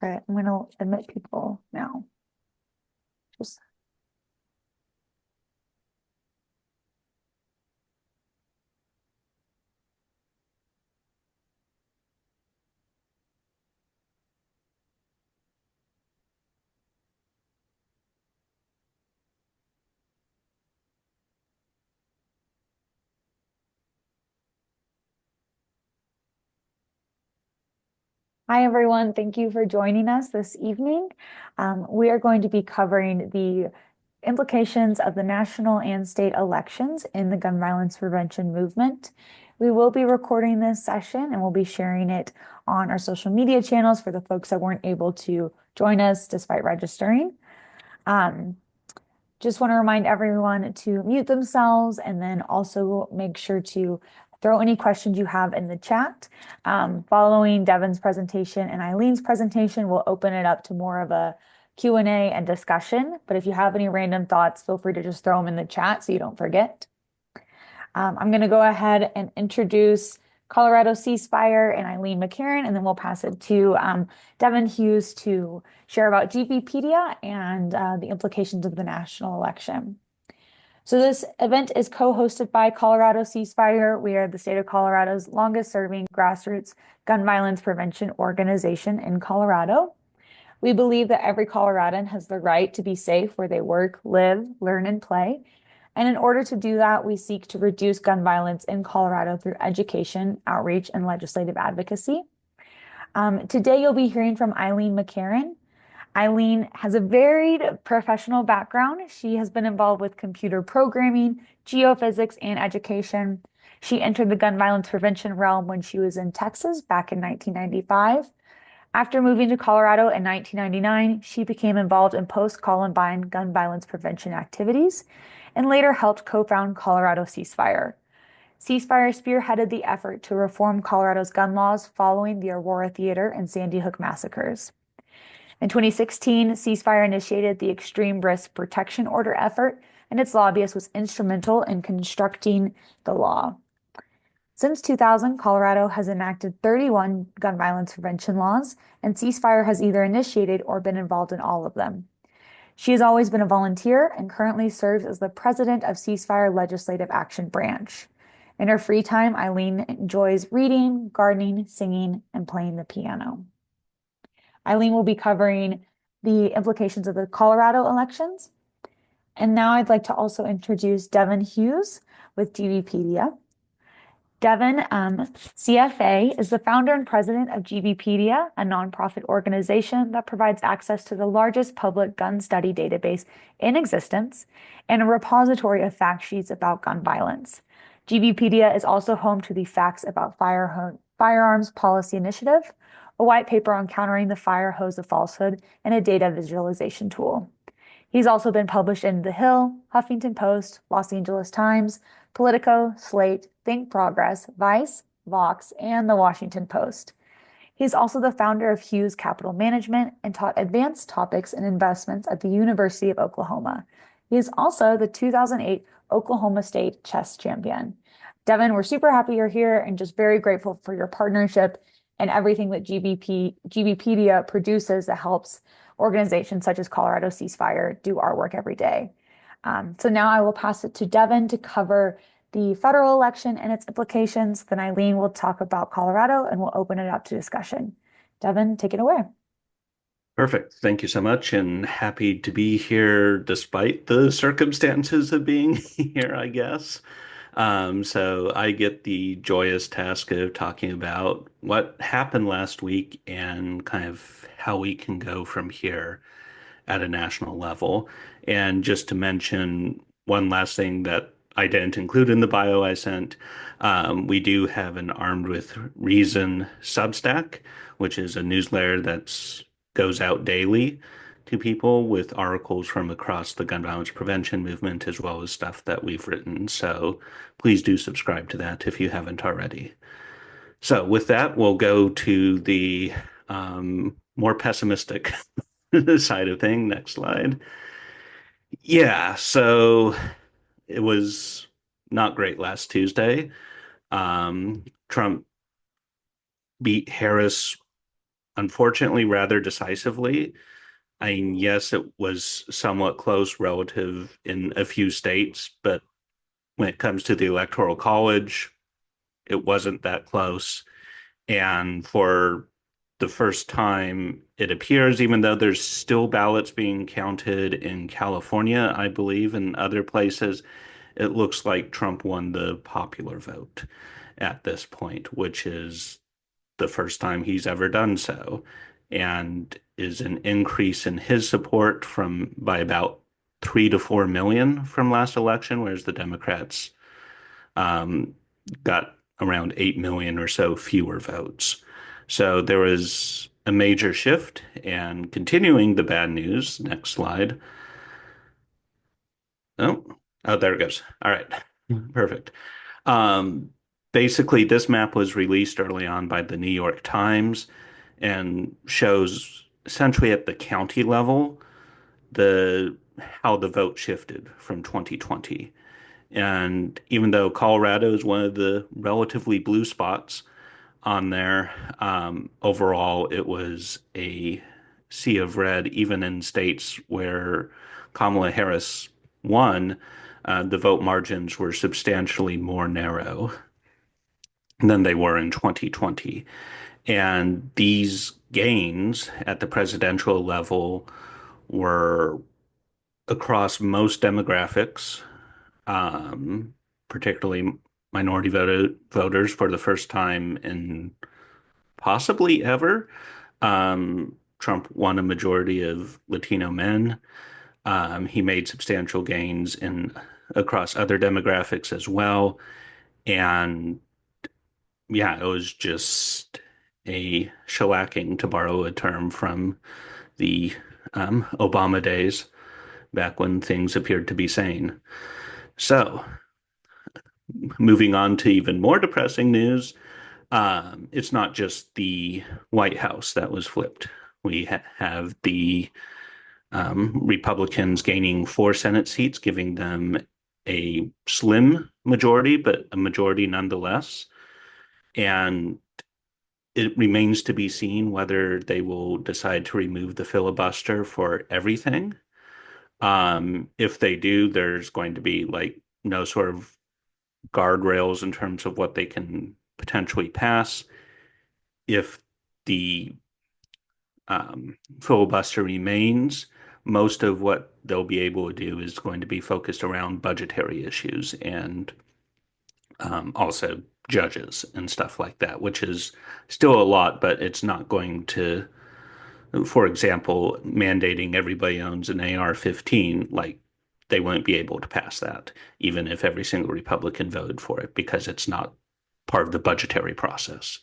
Okay, I'm gonna admit people now. Just Hi, everyone. Thank you for joining us this evening. We are going to be covering the implications of the national and state elections in the gun violence prevention movement. We will be recording this session and we'll be sharing it on our social media channels for the folks that weren't able to join us despite registering. Um, just want to remind everyone to mute themselves and then also make sure to throw any questions you have in the chat. Following Devin's presentation and Eileen's presentation, we'll open it up to more of a Q&A and discussion. But if you have any random thoughts, feel free to just throw them in the chat so you don't forget. I'm going to go ahead and introduce Colorado Ceasefire and Eileen McCarron, and then we'll pass it to Devin Hughes to share about GVPedia and the implications of the national election. So this event is co-hosted by Colorado Ceasefire. We are the state of Colorado's longest serving grassroots gun violence prevention organization in Colorado. We believe that every Coloradan has the right to be safe where they work, live, learn, and play. And in order to do that, we seek to reduce gun violence in Colorado through education, outreach, and legislative advocacy. Today, you'll be hearing from Eileen McCarron. Eileen has a varied professional background. She has been involved with computer programming, geophysics, and education. She entered the gun violence prevention realm when she was in Texas back in 1995. After moving to Colorado in 1999, she became involved in post-Columbine gun violence prevention activities and later helped co-found Colorado Ceasefire. Ceasefire spearheaded the effort to reform Colorado's gun laws following the Aurora Theater and Sandy Hook massacres. In 2016, Ceasefire initiated the Extreme Risk Protection Order effort, and its lobbyist was instrumental in constructing the law. Since 2000, Colorado has enacted 31 gun violence prevention laws, and Ceasefire has either initiated or been involved in all of them. She has always been a volunteer and currently serves as the president of Ceasefire Legislative Action Branch. In her free time, Eileen enjoys reading, gardening, singing, and playing the piano. Eileen will be covering the implications of the Colorado elections. And now I'd like to also introduce Devin Hughes with GVPedia. Devin, CFA, is the founder and president of GVPedia, a nonprofit organization that provides access to the largest public gun study database in existence and a repository of fact sheets about gun violence. GVPedia is also home to the Facts About Firearms Policy Initiative, a white paper on countering the fire hose of falsehood, and a data visualization tool. He's also been published in The Hill, Huffington Post, Los Angeles Times, Politico, Slate, Think Progress, Vice, Vox, and The Washington Post. He's also the founder of Hughes Capital Management and taught advanced topics in investments at the University of Oklahoma. He is also the 2008 Oklahoma State chess champion. Devin, we're super happy you're here and just very grateful for your partnership and everything that GVPedia produces that helps organizations such as Colorado Ceasefire do our work every day. So now I will pass it to Devin to cover the federal election and its implications. Then Eileen will talk about Colorado and we'll open it up to discussion. Devin, take it away. Perfect. Thank you so much, and happy to be here despite the circumstances of being here, I guess. So I get the joyous task of talking about what happened last week and kind of how we can go from here at a national level. And just to mention one last thing that I didn't include in the bio I sent, we do have an Armed with Reason Substack, which is a newsletter that goes out daily to people with articles from across the gun violence prevention movement, as well as stuff that we've written. So please do subscribe to that if you haven't already. So with that, we'll go to the more pessimistic side of thing. Next slide. Yeah, so it was not great last Tuesday. Trump beat Harris unfortunately rather decisively. I mean, yes, it was somewhat close relative in a few states, but when it comes to the Electoral College, it wasn't that close. And for the first time, it appears, even though there's still ballots being counted in California, I believe, and other places, it looks like Trump won the popular vote at this point, which is the first time he's ever done so, and is an increase in his support from by about 3 to 4 million from last election, whereas the Democrats um, got around 8 million or so fewer votes. So there was a major shift. And continuing the bad news, next slide. Oh, oh, there it goes. All right, perfect. Um, Basically, this map was released early on by the New York Times and shows essentially at the county level the how the vote shifted from 2020. And even though Colorado is one of the relatively blue spots on there, overall it was a sea of red, even in states where Kamala Harris won. The vote margins were substantially more narrow than they were in 2020. And these gains at the presidential level were across most demographics, particularly minority voters for the first time in possibly ever. Trump won a majority of Latino men. He made substantial gains in across other demographics as well. And yeah, it was just a shellacking, to borrow a term from the Obama days, back when things appeared to be sane. So, moving on to even more depressing news, it's not just the White House that was flipped. We have the Republicans gaining 4 Senate seats, giving them a slim majority, but a majority nonetheless. And it remains to be seen whether they will decide to remove the filibuster for everything. If they do, there's going to be like no sort of guardrails in terms of what they can potentially pass. If the filibuster remains, most of what they'll be able to do is going to be focused around budgetary issues and also judges and stuff like that, which is still a lot, but it's not going to, for example, mandating everybody owns an AR-15, like they won't be able to pass that, even if every single Republican voted for it, because it's not part of the budgetary process.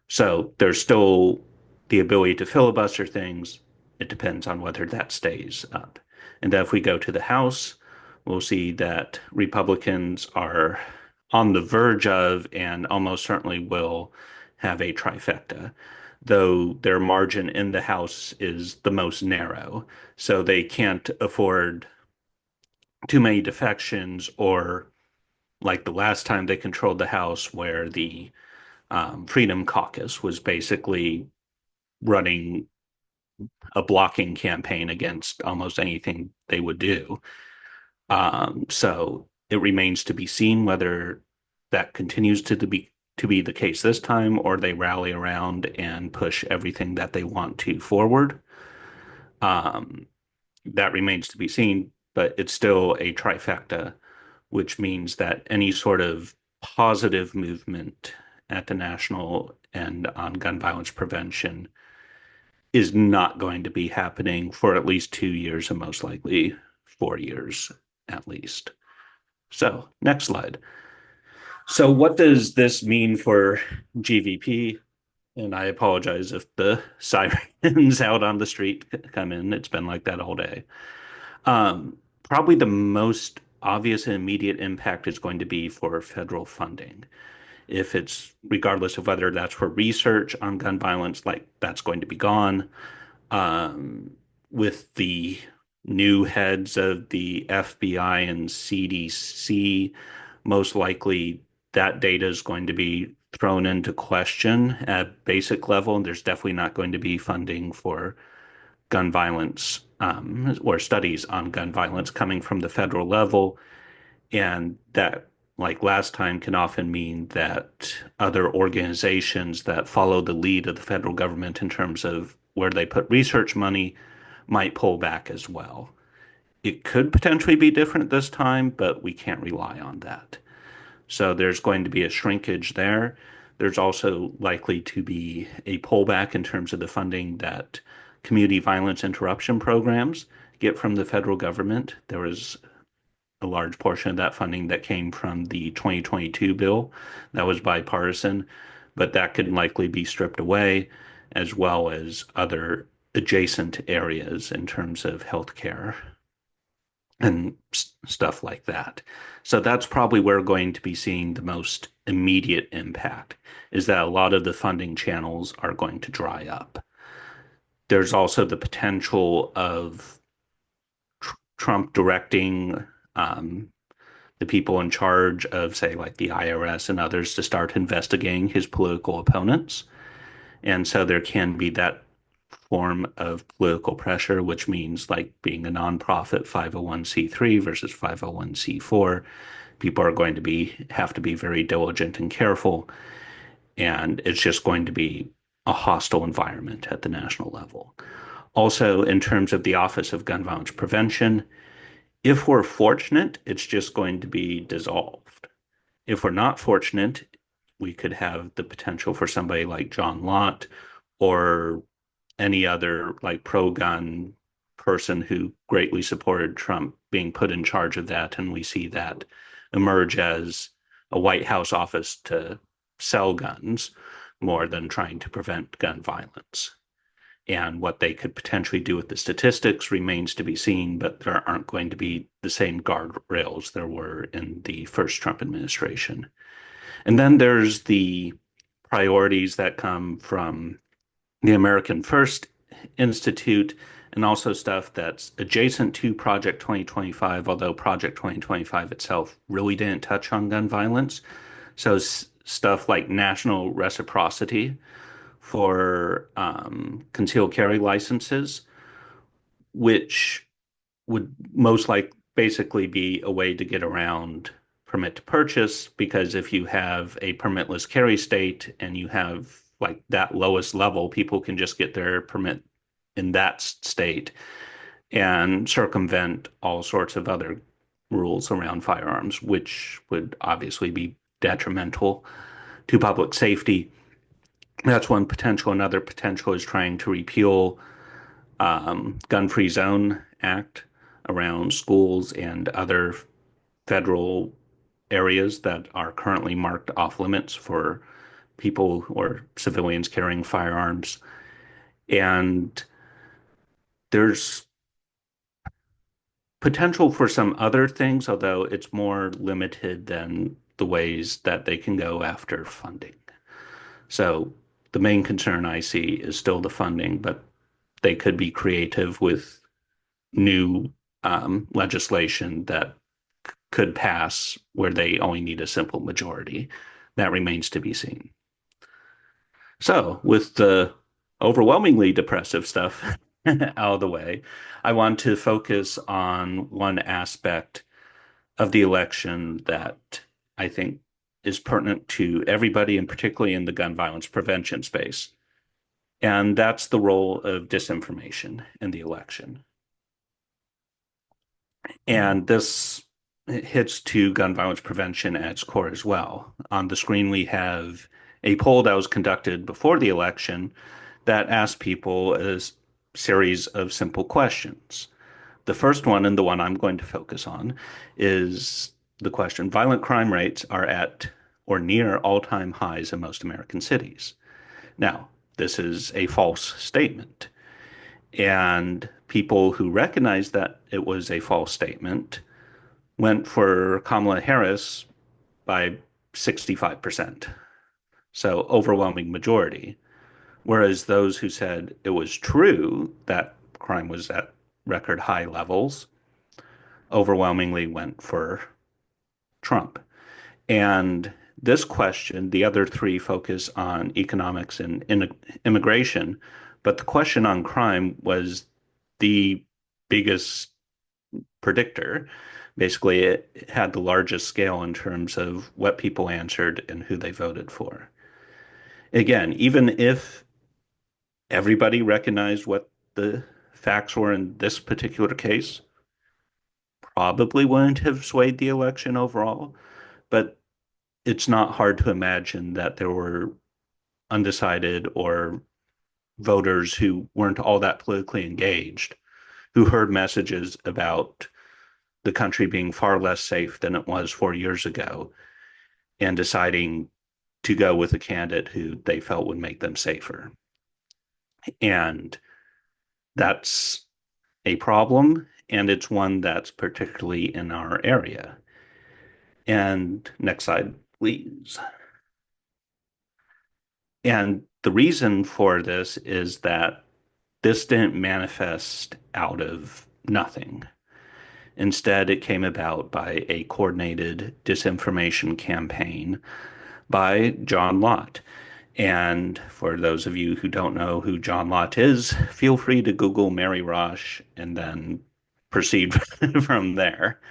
So there's still the ability to filibuster things. It depends on whether that stays up. And if we go to the House, we'll see that Republicans are on the verge of and almost certainly will have a trifecta, though their margin in the House is the most narrow. So they can't afford too many defections, or like the last time they controlled the House, where the Freedom Caucus was basically running a blocking campaign against almost anything they would do. So it remains to be seen whether that continues to be the case this time, or they rally around and push everything that they want to forward. Um, that remains to be seen, but it's still a trifecta, which means that any sort of positive movement at the national and on gun violence prevention is not going to be happening for at least 2 years and most likely 4 years at least. So, next slide. So, what does this mean for GVP? And I apologize if the sirens out on the street come in. It's been like that all day. Probably the most obvious and immediate impact is going to be for federal funding. If it's regardless of whether that's for research on gun violence, like that's going to be gone. Um, with the new heads of the FBI and CDC, most likely that data is going to be thrown into question at basic level. There's definitely not going to be funding for gun violence or studies on gun violence coming from the federal level. And that, like last time, can often mean that other organizations that follow the lead of the federal government in terms of where they put research money might pull back as well. It could potentially be different this time, but we can't rely on that. So there's going to be a shrinkage there. There's also likely to be a pullback in terms of the funding that community violence interruption programs get from the federal government. There was a large portion of that funding that came from the 2022 bill that was bipartisan, but that could likely be stripped away, as well as other adjacent areas in terms of healthcare and stuff like that. So that's probably where we're going to be seeing the most immediate impact, is that a lot of the funding channels are going to dry up. There's also the potential of Trump directing the people in charge of, say, like the IRS and others to start investigating his political opponents. And so there can be that form of political pressure, which means like being a nonprofit 501(c)(3) versus 501(c)(4. People are going to be have to be very diligent and careful, and it's just going to be a hostile environment at the national level. Also, in terms of the Office of Gun Violence Prevention, if we're fortunate, it's just going to be dissolved. If we're not fortunate, we could have the potential for somebody like John Lott or any other like pro-gun person who greatly supported Trump being put in charge of that, and we see that emerge as a White House office to sell guns more than trying to prevent gun violence. And what they could potentially do with the statistics remains to be seen, but there aren't going to be the same guardrails there were in the first Trump administration. And then there's the priorities that come from the American First Institute and also stuff that's adjacent to Project 2025, although Project 2025 itself really didn't touch on gun violence. So stuff like national reciprocity for concealed carry licenses, which would most like basically be a way to get around permit to purchase, because if you have a permitless carry state and you have like that lowest level, people can just get their permit in that state and circumvent all sorts of other rules around firearms, which would obviously be detrimental to public safety. That's one potential. Another potential is trying to repeal gun-free zone act around schools and other federal areas that are currently marked off limits for people or civilians carrying firearms. And there's potential for some other things, although it's more limited than the ways that they can go after funding. So the main concern I see is still the funding, but they could be creative with new legislation that could pass where they only need a simple majority. That remains to be seen. So, with the overwhelmingly depressive stuff out of the way, I want to focus on one aspect of the election that I think is pertinent to everybody, and particularly in the gun violence prevention space. And that's the role of disinformation in the election. And this hits to gun violence prevention at its core as well. On the screen, we have a poll that was conducted before the election that asked people a series of simple questions. The first one, and the one I'm going to focus on, is the question: violent crime rates are at or near all-time highs in most American cities. Now, this is a false statement. And people who recognized that it was a false statement went for Kamala Harris by 65%. So overwhelming majority. Whereas those who said it was true that crime was at record high levels overwhelmingly went for Trump. And This question, the other three focus on economics and immigration, but the question on crime was the biggest predictor. Basically, it had the largest scale in terms of what people answered and who they voted for. Again, even if everybody recognized what the facts were in this particular case, probably wouldn't have swayed the election overall. But it's not hard to imagine that there were undecided or voters who weren't all that politically engaged, who heard messages about the country being far less safe than it was 4 years ago and deciding to go with a candidate who they felt would make them safer. And that's a problem, and it's one that's particularly in our area. And next slide, please. And the reason for this is that this didn't manifest out of nothing. Instead, it came about by a coordinated disinformation campaign by John Lott. And for those of you who don't know who John Lott is, feel free to Google Mary Rosh and then proceed from there.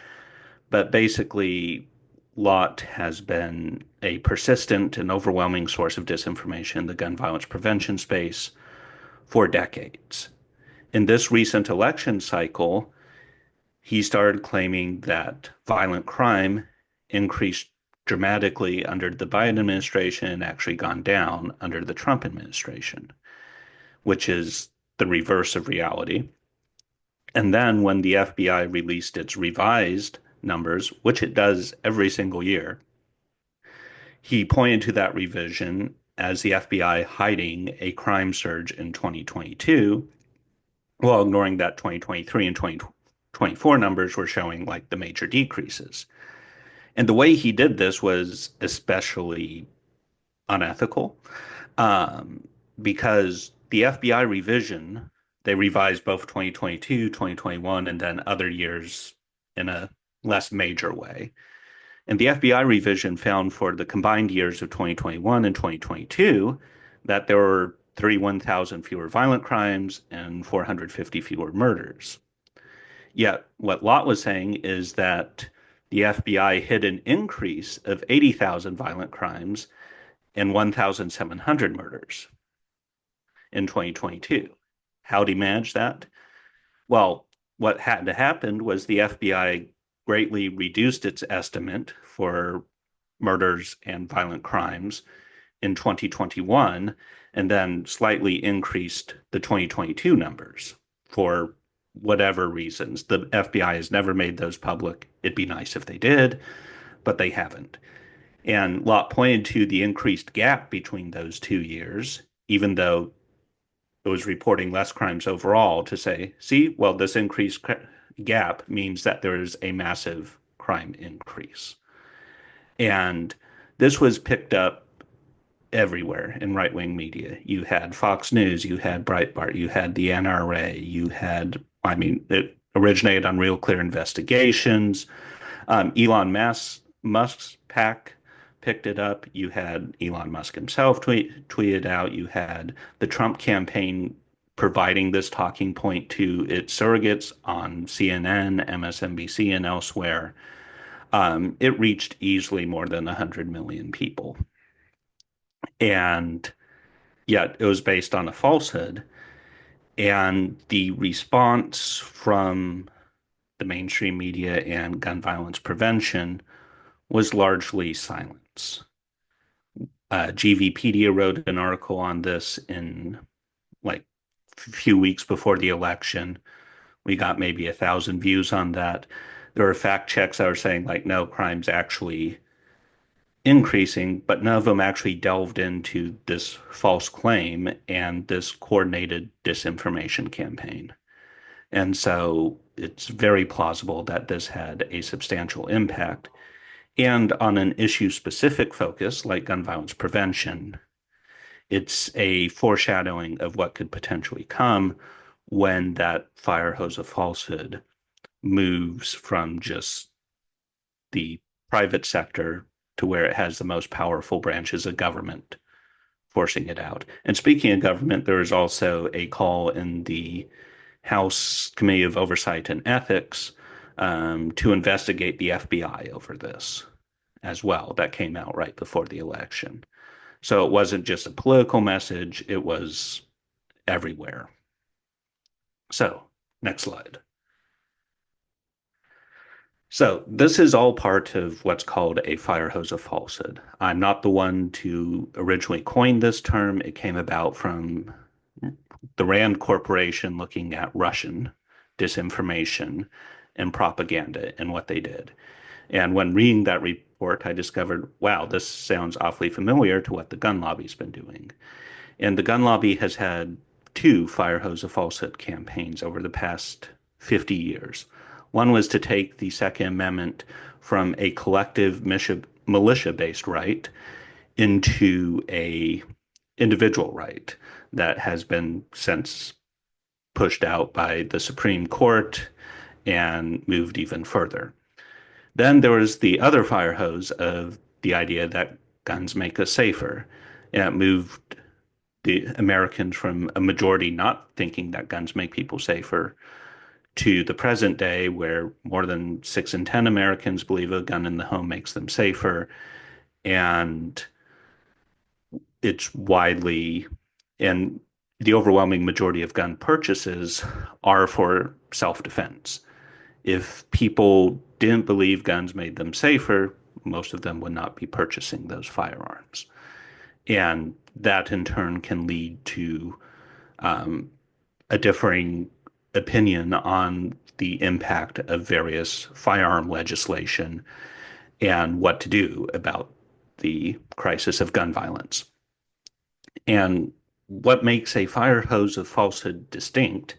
But basically, Lott has been a persistent and overwhelming source of disinformation in the gun violence prevention space for decades. In this recent election cycle, he started claiming that violent crime increased dramatically under the Biden administration and actually gone down under the Trump administration, which is the reverse of reality. And then when the FBI released its revised numbers, which it does every single year, he pointed to that revision as the FBI hiding a crime surge in 2022, while ignoring that 2023 and 2024 numbers were showing like the major decreases. And the way he did this was especially unethical, um, because the FBI revision, they revised both 2022, 2021, and then other years in a less major way. And the FBI revision found for the combined years of 2021 and 2022 that there were 31,000 fewer violent crimes and 450 fewer murders. Yet, what Lott was saying is that the FBI hid an increase of 80,000 violent crimes and 1,700 murders in 2022. How did he manage that? Well, what had to happen was the FBI greatly reduced its estimate for murders and violent crimes in 2021 and then slightly increased the 2022 numbers for whatever reasons. The FBI has never made those public. It'd be nice if they did, but they haven't. And Lott pointed to the increased gap between those 2 years, even though it was reporting less crimes overall, to say, see, well, this increased gap means that there is a massive crime increase. And this was picked up everywhere in right-wing media. You had Fox News, you had Breitbart, you had the NRA, you had, I mean, it originated on Real Clear Investigations. Elon Musk's PAC picked it up. You had Elon Musk himself tweeted out. You had the Trump campaign providing this talking point to its surrogates on CNN, MSNBC, and elsewhere. It reached easily more than 100 million people. And yet it was based on a falsehood. And the response from the mainstream media and gun violence prevention was largely silence. GVPedia wrote an article on this in like a few weeks before the election. We got maybe 1,000 views on that. There are fact checks that are saying like, no, crime's actually increasing, but none of them actually delved into this false claim and this coordinated disinformation campaign. And so it's very plausible that this had a substantial impact. And on an issue specific focus like gun violence prevention, it's a foreshadowing of what could potentially come when that fire hose of falsehood moves from just the private sector to where it has the most powerful branches of government forcing it out. And speaking of government, there is also a call in the House Committee of Oversight and Ethics to investigate the FBI over this as well. That came out right before the election. So it wasn't just a political message, it was everywhere. So, next slide. So, this is all part of what's called a fire hose of falsehood. I'm not the one to originally coin this term. It came about from the Rand Corporation looking at Russian disinformation and propaganda and what they did. And when reading that report, I discovered, wow, this sounds awfully familiar to what the gun lobby's been doing. And the gun lobby has had two fire hose of falsehood campaigns over the past 50 years. One was to take the Second Amendment from a collective militia-based right into a individual right that has been since pushed out by the Supreme Court and moved even further. Then there was the other fire hose of the idea that guns make us safer. And it moved the Americans from a majority not thinking that guns make people safer to the present day where more than 6 in 10 Americans believe a gun in the home makes them safer. And it's widely, and the overwhelming majority of gun purchases are for self-defense. If people didn't believe guns made them safer, most of them would not be purchasing those firearms. And that in turn can lead to a differing opinion on the impact of various firearm legislation and what to do about the crisis of gun violence. And what makes a fire hose of falsehood distinct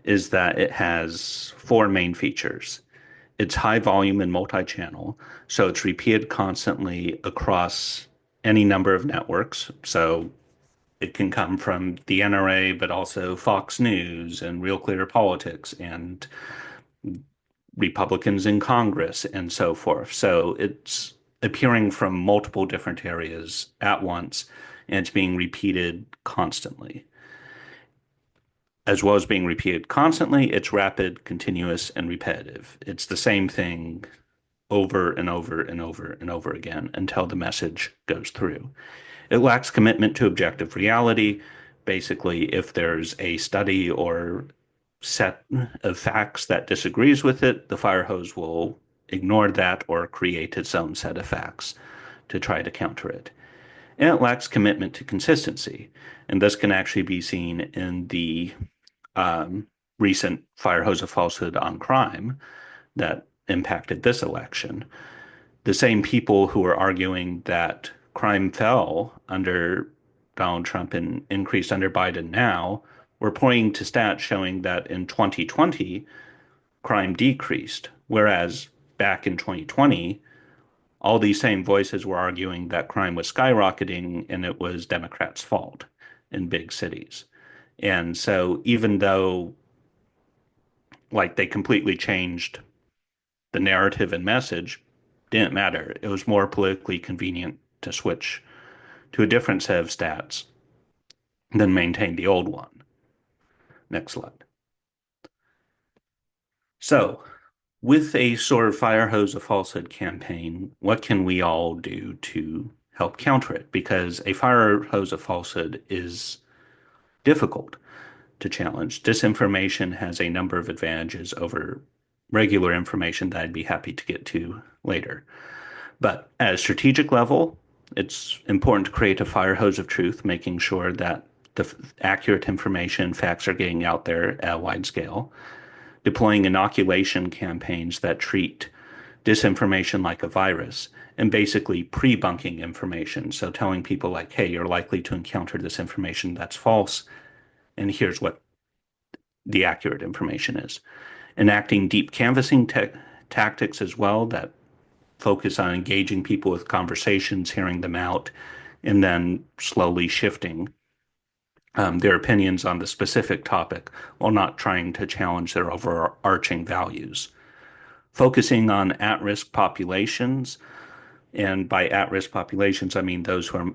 is that it has four main features. It's high volume and multi-channel, so it's repeated constantly across any number of networks. So it can come from the NRA, but also Fox News and Real Clear Politics and Republicans in Congress and so forth. So it's appearing from multiple different areas at once, and it's being repeated constantly. As well as being repeated constantly, it's rapid, continuous, and repetitive. It's the same thing over and over and over and over again until the message goes through. It lacks commitment to objective reality. Basically, if there's a study or set of facts that disagrees with it, the fire hose will ignore that or create its own set of facts to try to counter it. And it lacks commitment to consistency. And this can actually be seen in the recent fire hose of falsehood on crime that impacted this election. The same people who are arguing that crime fell under Donald Trump and increased under Biden now were pointing to stats showing that in 2020, crime decreased, whereas back in 2020, all these same voices were arguing that crime was skyrocketing and it was Democrats' fault in big cities. And so even though like they completely changed the narrative and message, didn't matter. It was more politically convenient to switch to a different set of stats than maintain the old one. Next slide. So, with a sort of fire hose of falsehood campaign, what can we all do to help counter it? Because a fire hose of falsehood is difficult to challenge. Disinformation has a number of advantages over regular information that I'd be happy to get to later. But at a strategic level, it's important to create a fire hose of truth, making sure that the accurate information and facts are getting out there at a wide scale, deploying inoculation campaigns that treat disinformation like a virus, and basically pre-bunking information. So telling people like, hey, you're likely to encounter this information that's false, and here's what the accurate information is. Enacting deep canvassing tactics as well that focus on engaging people with conversations, hearing them out, and then slowly shifting their opinions on the specific topic while not trying to challenge their overarching values. Focusing on at-risk populations And by at-risk populations, I mean those who are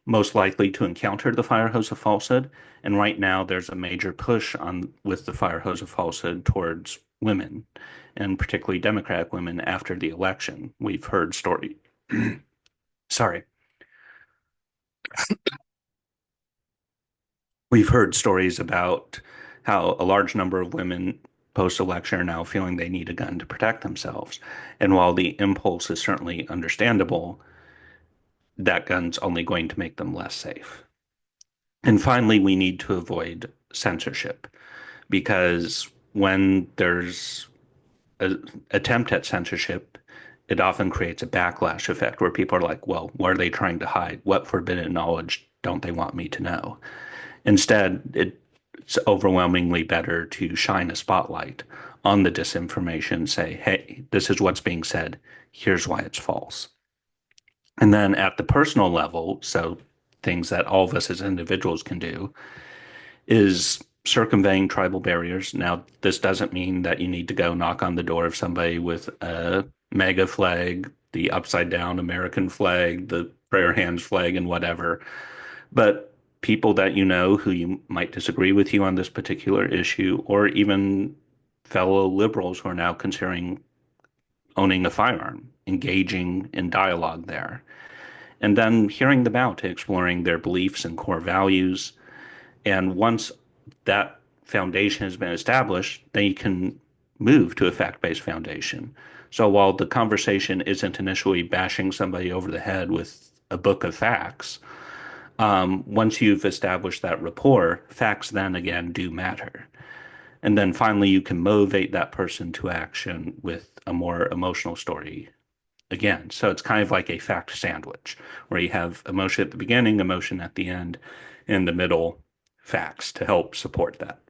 most likely to encounter the fire hose of falsehood. And right now, there's a major push on with the fire hose of falsehood towards women, and particularly Democratic women after the election. We've heard story. Sorry. We've heard stories about how a large number of women post-election are now feeling they need a gun to protect themselves. And while the impulse is certainly understandable, that gun's only going to make them less safe. And finally, we need to avoid censorship because when there's an attempt at censorship, it often creates a backlash effect where people are like, well, what are they trying to hide? What forbidden knowledge don't they want me to know? Instead, it's overwhelmingly better to shine a spotlight on the disinformation, say, hey, this is what's being said. Here's why it's false. And then at the personal level, so things that all of us as individuals can do, is circumventing tribal barriers. Now, this doesn't mean that you need to go knock on the door of somebody with a MAGA flag, the upside down American flag, the prayer hands flag, and whatever. But people that you know who you might disagree with you on this particular issue, or even fellow liberals who are now considering owning a firearm, engaging in dialogue there, and then hearing them out, exploring their beliefs and core values. And once that foundation has been established, then you can move to a fact-based foundation. So while the conversation isn't initially bashing somebody over the head with a book of facts, once you've established that rapport, facts then again do matter. And then finally, you can motivate that person to action with a more emotional story again. So it's kind of like a fact sandwich where you have emotion at the beginning, emotion at the end, in the middle, facts to help support that.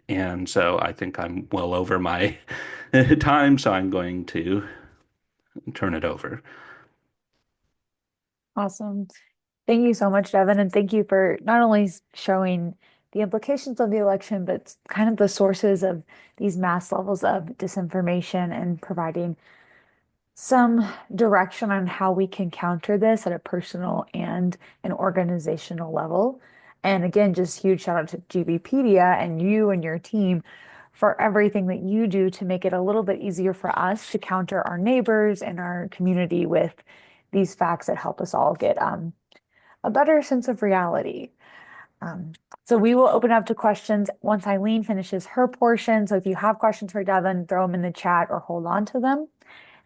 And so I think I'm well over my time, so I'm going to turn it over. Awesome. Thank you so much, Devin, and thank you for not only showing the implications of the election, but kind of the sources of these mass levels of disinformation and providing some direction on how we can counter this at a personal and an organizational level. And again, just huge shout out to GVPedia and you and your team for everything that you do to make it a little bit easier for us to counter our neighbors and our community with these facts that help us all get a better sense of reality. Um, so we will open up to questions once Eileen finishes her portion. So if you have questions for Devin, throw them in the chat or hold on to them.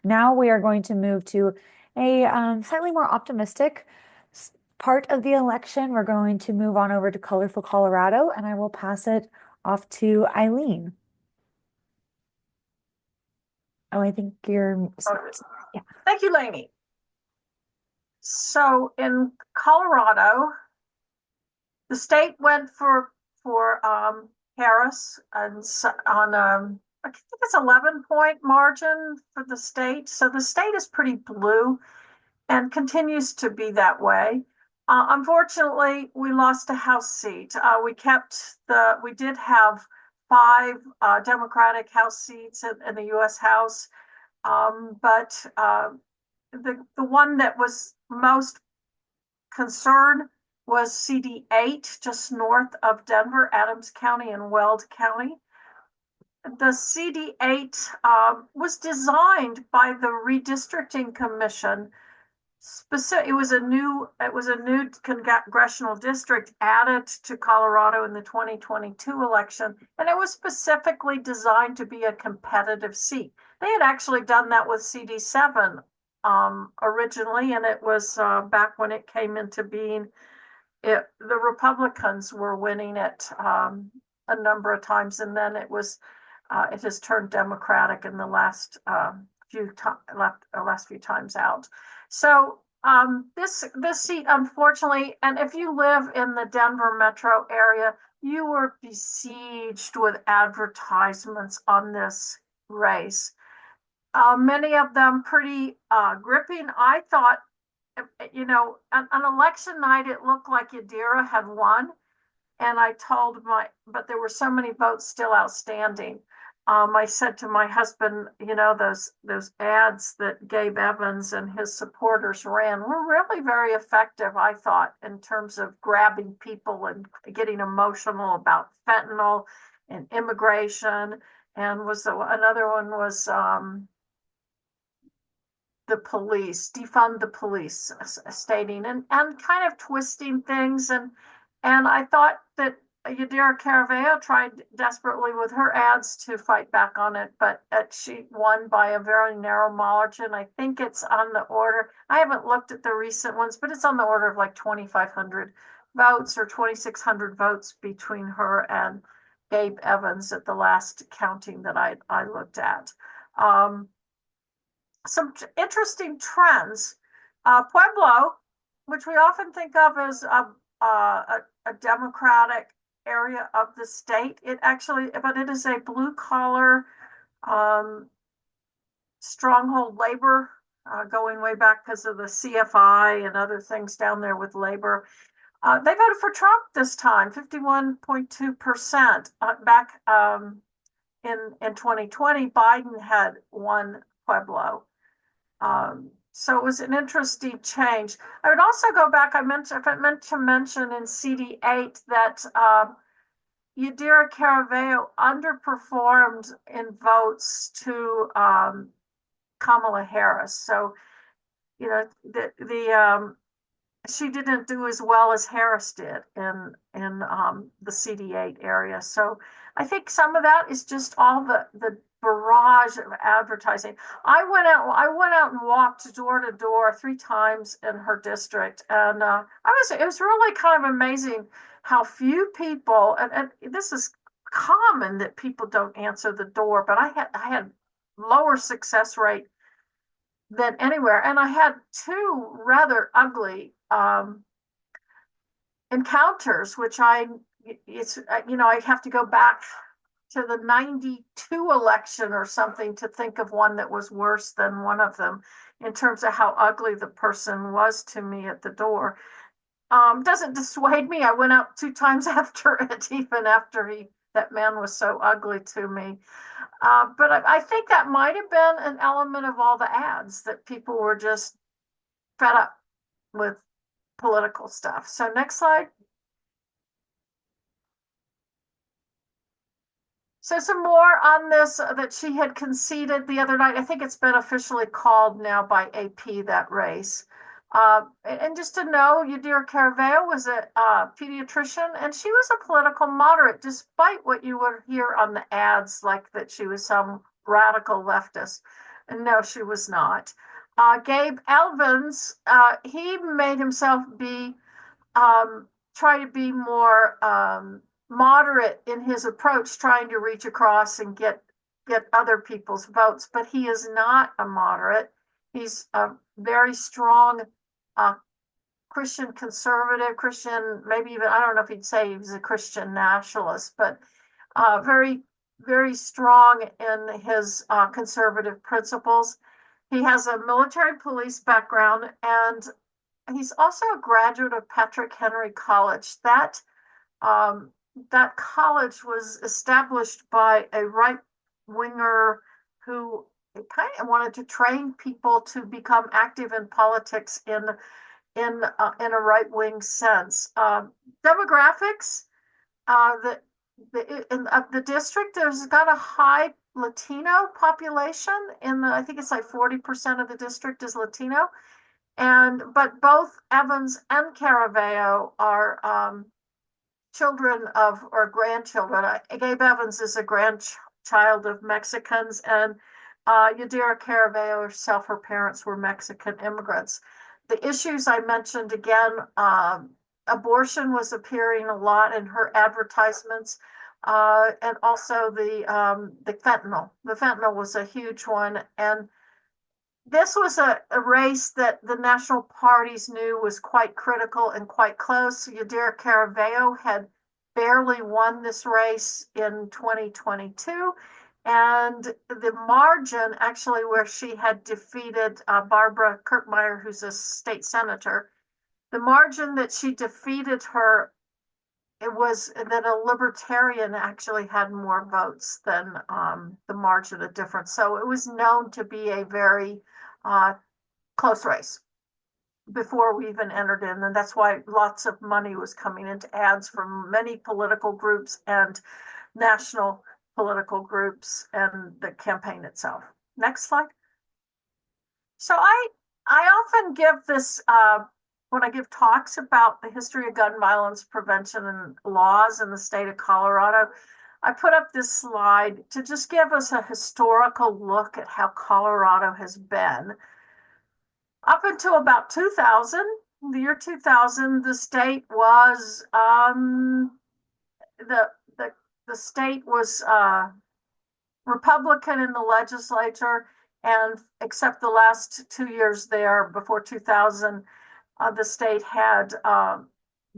Now we are going to move to a slightly more optimistic part of the election. We're going to move on over to Colorful Colorado, and I will pass it off to Eileen. Oh, I think you're, yeah. Thank you, Lainey. So in Colorado, the state went for Harris and on I think it's 11-point margin for the state. So the state is pretty blue and continues to be that way. Unfortunately, we lost a House seat. We did have 5 Democratic House seats in the U.S. House, but the one that was most concerned was CD8, just north of Denver, Adams County and Weld County. The CD8 was designed by the Redistricting Commission. It was a new congressional district added to Colorado in the 2022 election, and it was specifically designed to be a competitive seat. They had actually done that with CD7 originally, and it was back when it came into being. The Republicans were winning it a number of times, and then it has turned Democratic in the last few times out. So this seat, unfortunately, and if you live in the Denver metro area, you were besieged with advertisements on this race. Many of them pretty gripping. I thought, on election night, it looked like Yadira had won. And I told but there were so many votes still outstanding. I said to my husband, those ads that Gabe Evans and his supporters ran were really very effective, I thought, in terms of grabbing people and getting emotional about fentanyl and immigration. And another one was the police, defund the police, stating and kind of twisting things. And I thought that Yadira Caraveo tried desperately with her ads to fight back on it, but she won by a very narrow margin. I think it's on the order. I haven't looked at the recent ones, but it's on the order of like 2,500 votes or 2,600 votes between her and Gabe Evans at the last counting that I looked at. Some interesting trends. Pueblo, which we often think of as a Democratic area of the state, but it is a blue collar stronghold labor, going way back because of the CFI and other things down there with labor. They voted for Trump this time, 51.2%. Back in 2020, Biden had won Pueblo. So it was an interesting change. I would also go back. I meant to mention in CD8 that Yadira Caraveo underperformed in votes to Kamala Harris. So, she didn't do as well as Harris did in the CD8 area. So I think some of that is just all the barrage of advertising. I went out and walked door to door 3 times in her district, and it was really kind of amazing how few people, and this is common that people don't answer the door, but I had lower success rate than anywhere, and I had 2 rather ugly encounters, which I have to go back to the 92 election or something to think of one that was worse than one of them in terms of how ugly the person was to me at the door. Doesn't dissuade me. I went out 2 times after it, even after that man was so ugly to me. But I think that might have been an element of all the ads, that people were just fed up with political stuff. So next slide. So some more on this that she had conceded the other night. I think it's been officially called now by AP, that race. And just to know, Yadira Caraveo was a pediatrician, and she was a political moderate, despite what you would hear on the ads, like that she was some radical leftist. And no, she was not. Gabe Evans, he made himself try to be more moderate in his approach, trying to reach across and get other people's votes, but he is not a moderate. He's a very strong Christian conservative, Christian, maybe even, I don't know if he'd say he's a Christian nationalist, but very, very strong in his conservative principles. He has a military police background, and he's also a graduate of Patrick Henry College. That college was established by a right-winger who kind of wanted to train people to become active in politics in a right-wing sense. Demographics, the district, there's got a high Latino population I think it's like 40% of the district is Latino. But both Evans and Caraveo are children of, or grandchildren. Gabe Evans is a grandchild of Mexicans, and Yadira Caraveo herself, her parents were Mexican immigrants. The issues I mentioned again, abortion was appearing a lot in her advertisements, and also the fentanyl. The fentanyl was a huge one, and this was a race that the national parties knew was quite critical and quite close. Yadira Caraveo had barely won this race in 2022. And the margin, actually, where she had defeated Barbara Kirkmeyer, who's a state senator, the margin that she defeated her, it was that a libertarian actually had more votes than the margin of difference. So it was known to be a very close race before we even entered in. And that's why lots of money was coming into ads from many political groups and national political groups and the campaign itself. Next slide. So I often give this when I give talks about the history of gun violence prevention and laws in the state of Colorado. I put up this slide to just give us a historical look at how Colorado has been. Up until about 2000, the year 2000, the state was the state was Republican in the legislature, and except the last 2 years there before 2000, the state had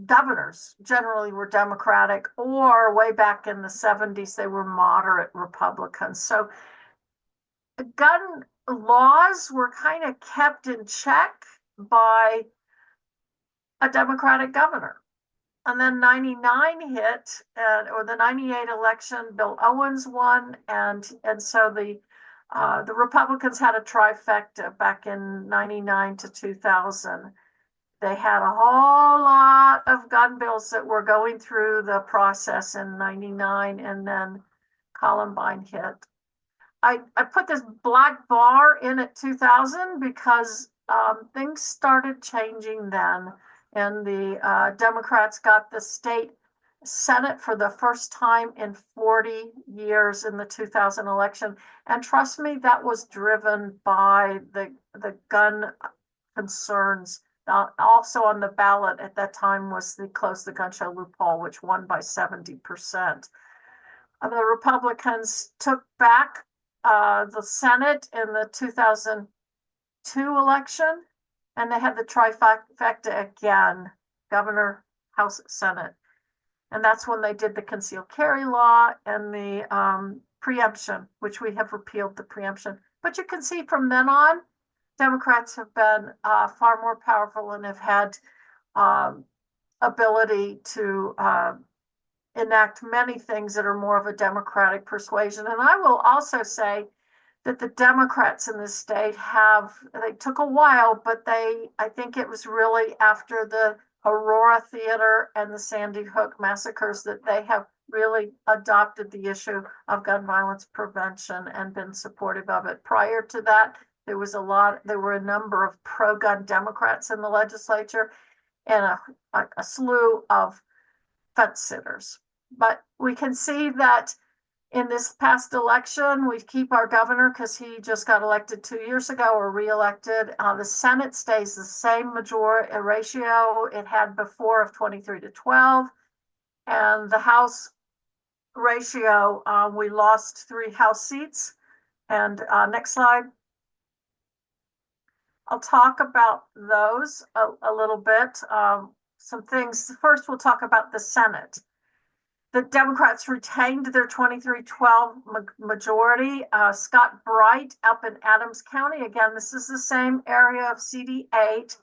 governors generally were Democratic, or way back in the 70s, they were moderate Republicans. So gun laws were kind of kept in check by a Democratic governor. And then 99 hit, or the 98 election, Bill Owens won, and so the Republicans had a trifecta back in 99 to 2000. They had a whole lot of gun bills that were going through the process in 99, and then Columbine hit. I put this black bar in at 2000 because things started changing then. And the Democrats got the state Senate for the first time in 40 years in the 2000 election. And trust me, that was driven by the gun concerns. Also on the ballot at that time was the Close the Gun Show loophole, which won by 70%. The Republicans took back the Senate in the 2002 election, and they had the trifecta again, governor, House, Senate. And that's when they did the concealed carry law and the preemption, which we have repealed the preemption. But you can see from then on, Democrats have been far more powerful and have had ability to enact many things that are more of a Democratic persuasion. And I will also say that the Democrats in this state they took a while, but I think it was really after the Aurora Theater and the Sandy Hook massacres that they have really adopted the issue of gun violence prevention and been supportive of it. Prior to that, there were a number of pro-gun Democrats in the legislature and a slew of fence sitters. But we can see that in this past election, we keep our governor because he just got elected 2 years ago or reelected. The Senate stays the same majority ratio it had before of 23 to 12. And the House ratio, we lost 3 House seats. And next slide. I'll talk about those a little bit. Some things. First, we'll talk about the Senate. The Democrats retained their 23-12 majority. Scott Bright up in Adams County, again, this is the same area of CD8,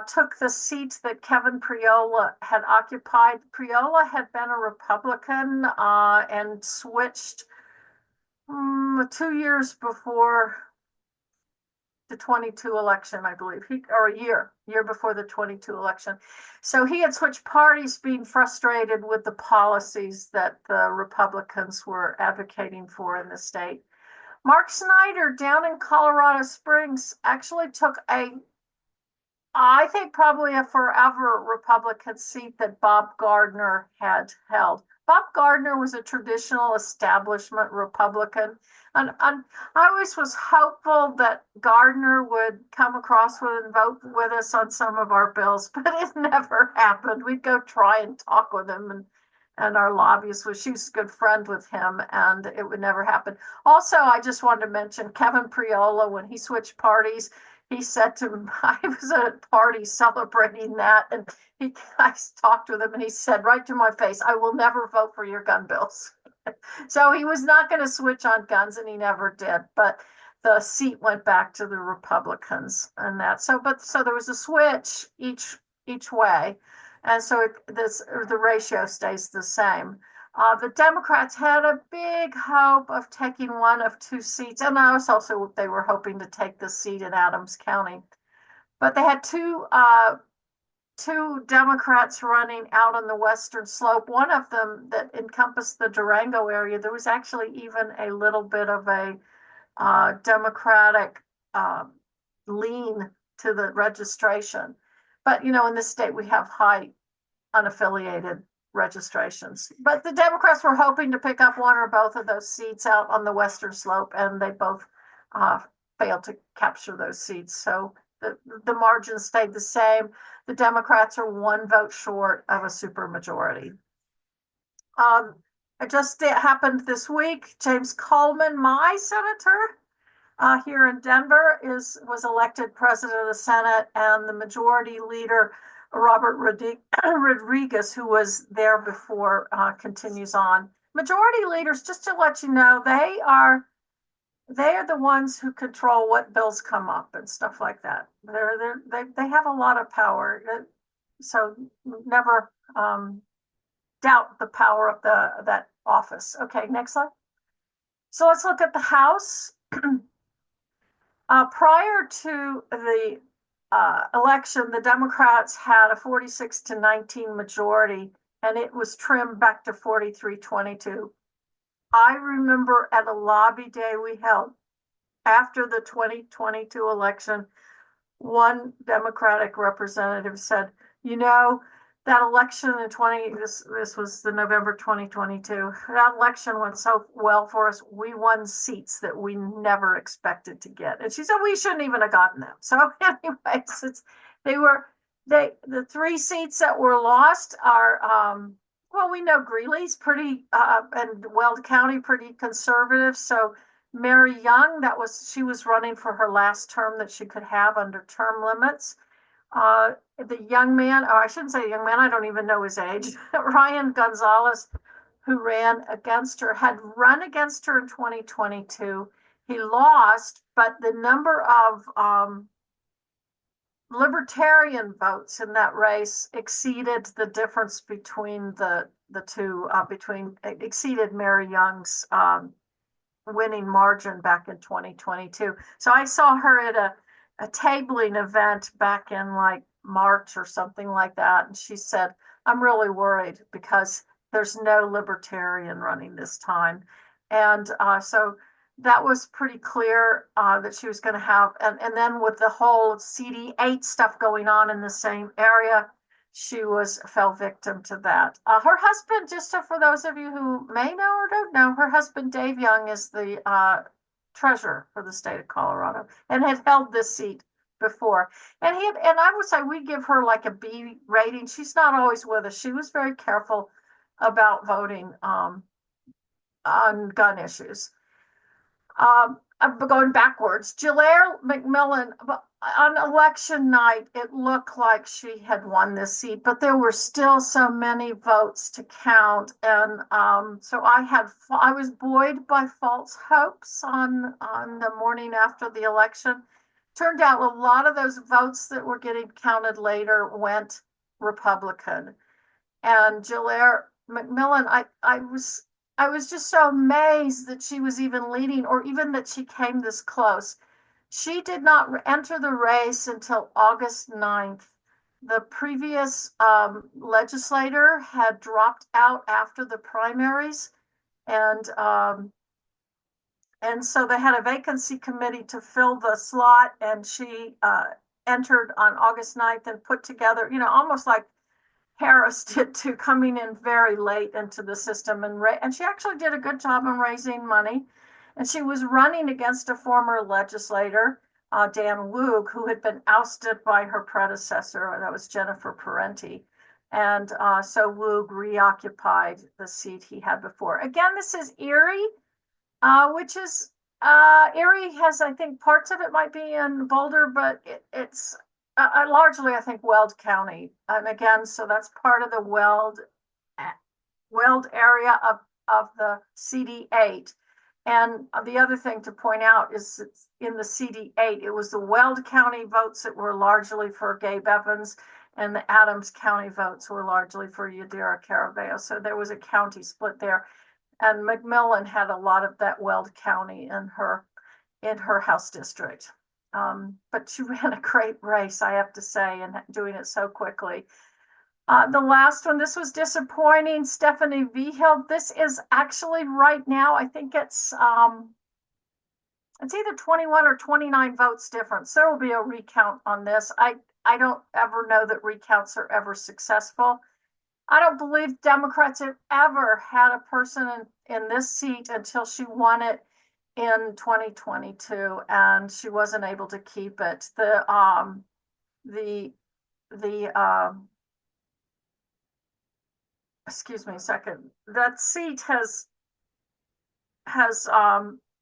took the seat that Kevin Priola had occupied. Priola had been a Republican and switched 2 years before the 22 election, I believe, or a year before the 22 election. So he had switched parties, being frustrated with the policies that the Republicans were advocating for in the state. Mark Snyder down in Colorado Springs actually took I think probably a forever Republican seat that Bob Gardner had held. Bob Gardner was a traditional establishment Republican. And I always was hopeful that Gardner would come across with and vote with us on some of our bills, but it never happened. We'd go try and talk with him, and our lobbyist she was a good friend with him, and it would never happen. Also, I just wanted to mention Kevin Priola, when he switched parties, he said to me, I was at a party celebrating that, and I talked with him, and he said right to my face, I will never vote for your gun bills. So he was not going to switch on guns, and he never did. But the seat went back to the Republicans and that. So there was a switch each way. And so the ratio stays the same. The Democrats had a big hope of taking one of two seats, and also they were hoping to take the seat in Adams County. But they had two Democrats running out on the western slope. One of them that encompassed the Durango area, there was actually even a little bit of a Democratic lean to the registration. But, in this state, we have high unaffiliated registrations. But the Democrats were hoping to pick up one or both of those seats out on the western slope, and they both failed to capture those seats. So the margin stayed the same. The Democrats are one vote short of a supermajority. It happened this week. James Coleman, my senator here in Denver, was elected president of the Senate, and the majority leader, Robert Rodriguez, who was there before, continues on. Majority leaders, just to let you know, they are the ones who control what bills come up and stuff like that. They have a lot of power, so never doubt the power of that office. Okay, next slide. So let's look at the House. Prior to the election, the Democrats had a 46-19 majority, and it was trimmed back to 43-22. I remember at a lobby day we held after the 2022 election, one Democratic representative said, that election in this was the November 2022, that election went so well for us. We won seats that we never expected to get. And she said we shouldn't even have gotten them. So anyways, the three seats that were lost are, well, we know Greeley's pretty, and Weld County pretty conservative. So Mary Young, she was running for her last term that she could have under term limits. The young man, or I shouldn't say young man, I don't even know his age, Ryan Gonzalez, who ran against her, had run against her in 2022. He lost, but the number of libertarian votes in that race exceeded the difference between the two, exceeded Mary Young's winning margin back in 2022. So I saw her at a tabling event back in like March or something like that. And she said, I'm really worried because there's no libertarian running this time. And so that was pretty clear that she was going to have. And then with the whole CD8 stuff going on in the same area, she fell victim to that. Her husband, just for those of you who may know or don't know, her husband, Dave Young, is the treasurer for the state of Colorado and had held this seat before. And I would say we give her like a B rating. She's not always with us. She was very careful about voting on gun issues. I'm going backwards. Jillaire McMillan, on election night, it looked like she had won this seat, but there were still so many votes to count. And so I was buoyed by false hopes on the morning after the election. Turned out a lot of those votes that were getting counted later went Republican. And Jillaire McMillan, I was just so amazed that she was even leading, or even that she came this close. She did not enter the race until August 9th. The previous legislator had dropped out after the primaries, and so they had a vacancy committee to fill the slot, and she entered on August 9th and put together, almost like Harris did too, coming in very late into the system, and she actually did a good job in raising money. And she was running against a former legislator, Dan Woog, who had been ousted by her predecessor, that was Jennifer Parenti. And so Woog reoccupied the seat he had before. Again, this is Erie, which is, Erie has, I think, parts of it might be in Boulder, but it's largely, I think, Weld County. And again, so that's part of the Weld area of the CD8. And the other thing to point out is in the CD8, it was the Weld County votes that were largely for Gabe Evans. and the Adams County votes were largely for Yadira Caraveo. So there was a county split there. And McMillan had a lot of that Weld County in her House district. But she ran a great race, I have to say, and doing it so quickly. The last one, this was disappointing. Stephanie Vigil. This is actually right now, I think it's either 21 or 29 votes difference. There will be a recount on this. I don't ever know that recounts are ever successful. I don't believe Democrats have ever had a person in this seat until she won it in 2022, and she wasn't able to keep it. Excuse me a second. That seat has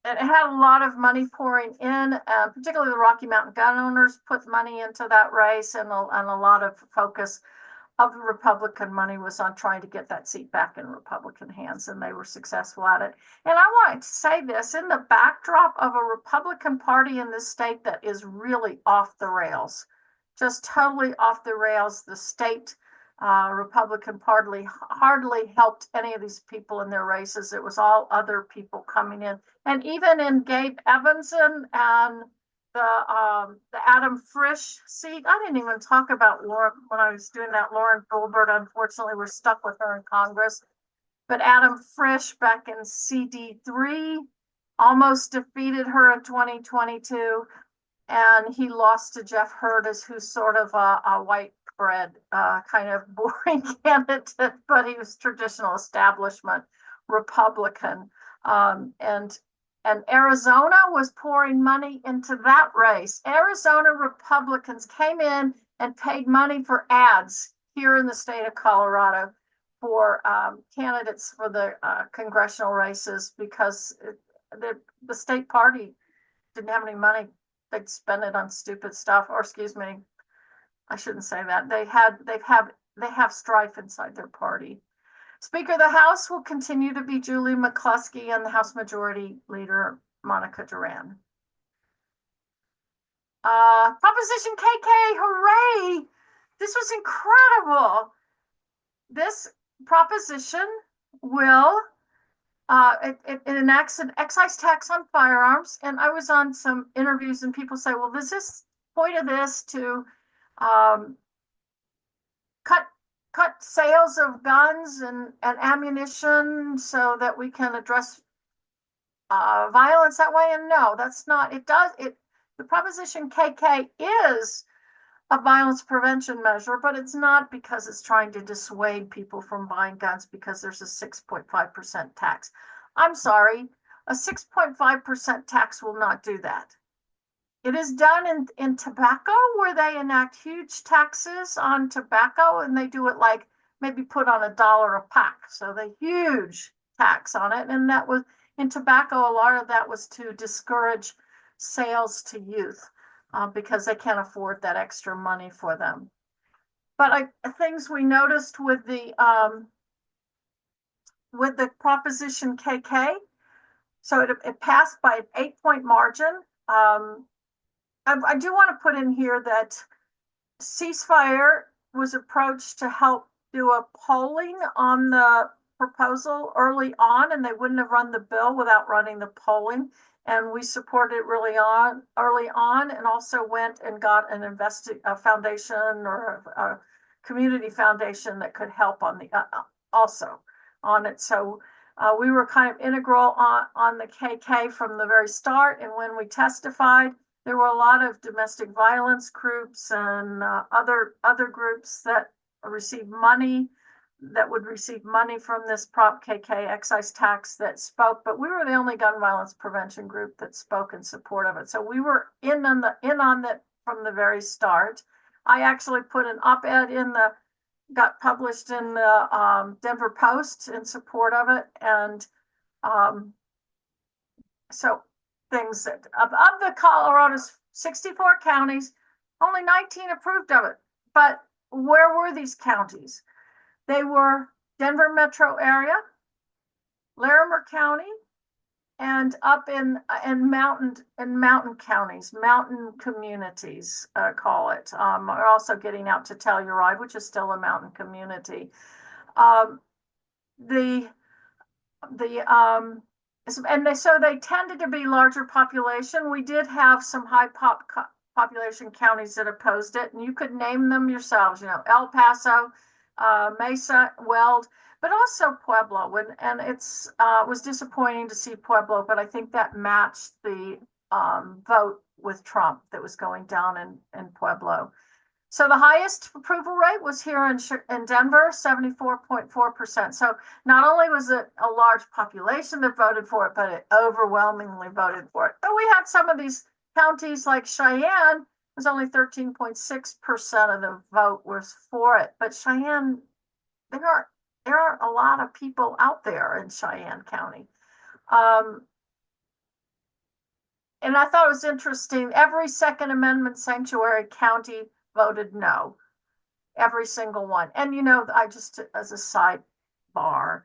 it had a lot of money pouring in, particularly the Rocky Mountain gun owners put money into that race, and a lot of focus of the Republican money was on trying to get that seat back in Republican hands, and they were successful at it. And I wanted to say this, in the backdrop of a Republican Party in this state that is really off the rails, just totally off the rails. The state Republican Party hardly helped any of these people in their races. It was all other people coming in. And even in Gabe Evanson and the Adam Frisch seat, I didn't even talk about Lauren when I was doing that. Lauren Goldberg, unfortunately, we're stuck with her in Congress. But Adam Frisch back in CD3 almost defeated her in 2022. And he lost to Jeff Hurtis, who's sort of a white bread, kind of boring candidate, but he was traditional establishment Republican. And Arizona was pouring money into that race. Arizona Republicans came in and paid money for ads here in the state of Colorado for candidates for the congressional races, because the state party didn't have any money. They'd spend it on stupid stuff, or excuse me, I shouldn't say that. They have strife inside their party. Speaker of the House will continue to be Julie McCluskey, and the House Majority Leader Monica Duran. Proposition KK, hooray! This was incredible. This proposition will it enacts an excise tax on firearms. And I was on some interviews, and people say, well, is this point of this to cut sales of guns and ammunition so that we can address violence that way? And no, that's not. The Proposition KK is a violence prevention measure, but it's not because it's trying to dissuade people from buying guns because there's a 6.5% tax. I'm sorry, a 6.5% tax will not do that. It is done in tobacco, where they enact huge taxes on tobacco, and they do it like maybe put on $1 a pack. So the huge tax on it. And that was in tobacco, a lot of that was to discourage sales to youth because they can't afford that extra money for them. But things we noticed with the Proposition KK, so it passed by an 8-point margin. I do want to put in here that Ceasefire was approached to help do a polling on the proposal early on, and they wouldn't have run the bill without running the polling. And we supported it early on, and also went and got a foundation or a community foundation that could help on the also on it. So we were kind of integral on the KK from the very start. And when we testified, there were a lot of domestic violence groups and other groups that would receive money from this Prop KK excise tax that spoke, but we were the only gun violence prevention group that spoke in support of it. So we were in on that from the very start. I actually put an op-ed got published in the Denver Post in support of it. And so things that of the Colorado's 64 counties, only 19 approved of it. But where were these counties? They were Denver metro area, Larimer County, and up in mountain counties, mountain communities, call it. Are also getting out to Telluride, which is still a mountain community. Um, the so they tended to be larger population. We did have some high population counties that opposed it, and you could name them yourselves. You know, El Paso, Mesa, Weld, but also Pueblo. And it's was disappointing to see Pueblo, but I think that matched the vote with Trump that was going down in Pueblo. So the highest approval rate was here in Denver, 74.4%. So not only was it a large population that voted for it, but it overwhelmingly voted for it. But we had some of these counties like Cheyenne was only 13.6% of the vote was for it. But Cheyenne, there aren't a lot of people out there in Cheyenne County. And I thought it was interesting. Every Second Amendment sanctuary county voted no, every single one. And, you know, I just, as a sidebar,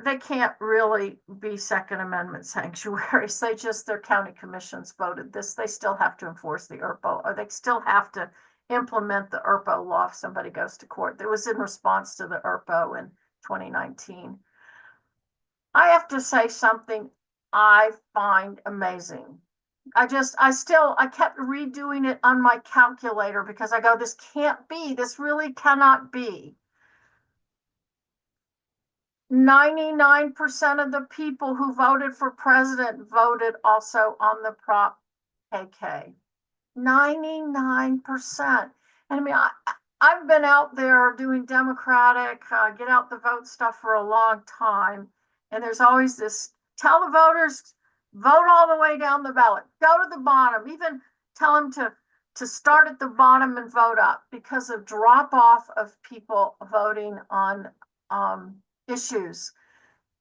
they can't really be Second Amendment sanctuaries. Their county commissions voted this. They still have to enforce the ERPO, or they still have to implement the ERPO law if somebody goes to court. It was in response to the ERPO in 2019. I have to say something I find amazing. I kept redoing it on my calculator because I go, this can't be, this really cannot be. 99% of the people who voted for president voted also on the Prop KK. 99%. And I mean, I've been out there doing Democratic, get out the vote stuff for a long time. And there's always this, tell the voters, vote all the way down the ballot, go to the bottom, even tell them to start at the bottom and vote up because of drop off of people voting on issues.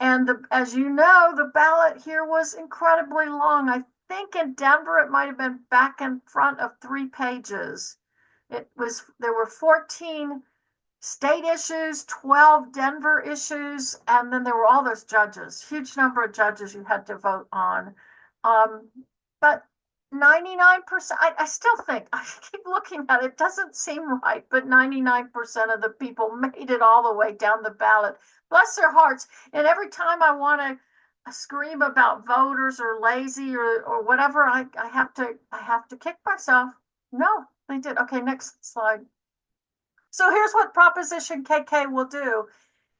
And as you know, the ballot here was incredibly long. I think in Denver, it might have been back in front of 3 pages. There were 14 state issues, 12 Denver issues, and then there were all those judges, huge number of judges you had to vote on. But 99%, I still think, I keep looking at it, it doesn't seem right, but 99% of the people made it all the way down the ballot. Bless their hearts. And every time I want to scream about voters or lazy or whatever, I have to kick myself. No, they did. Okay, next slide. So here's what Proposition KK will do.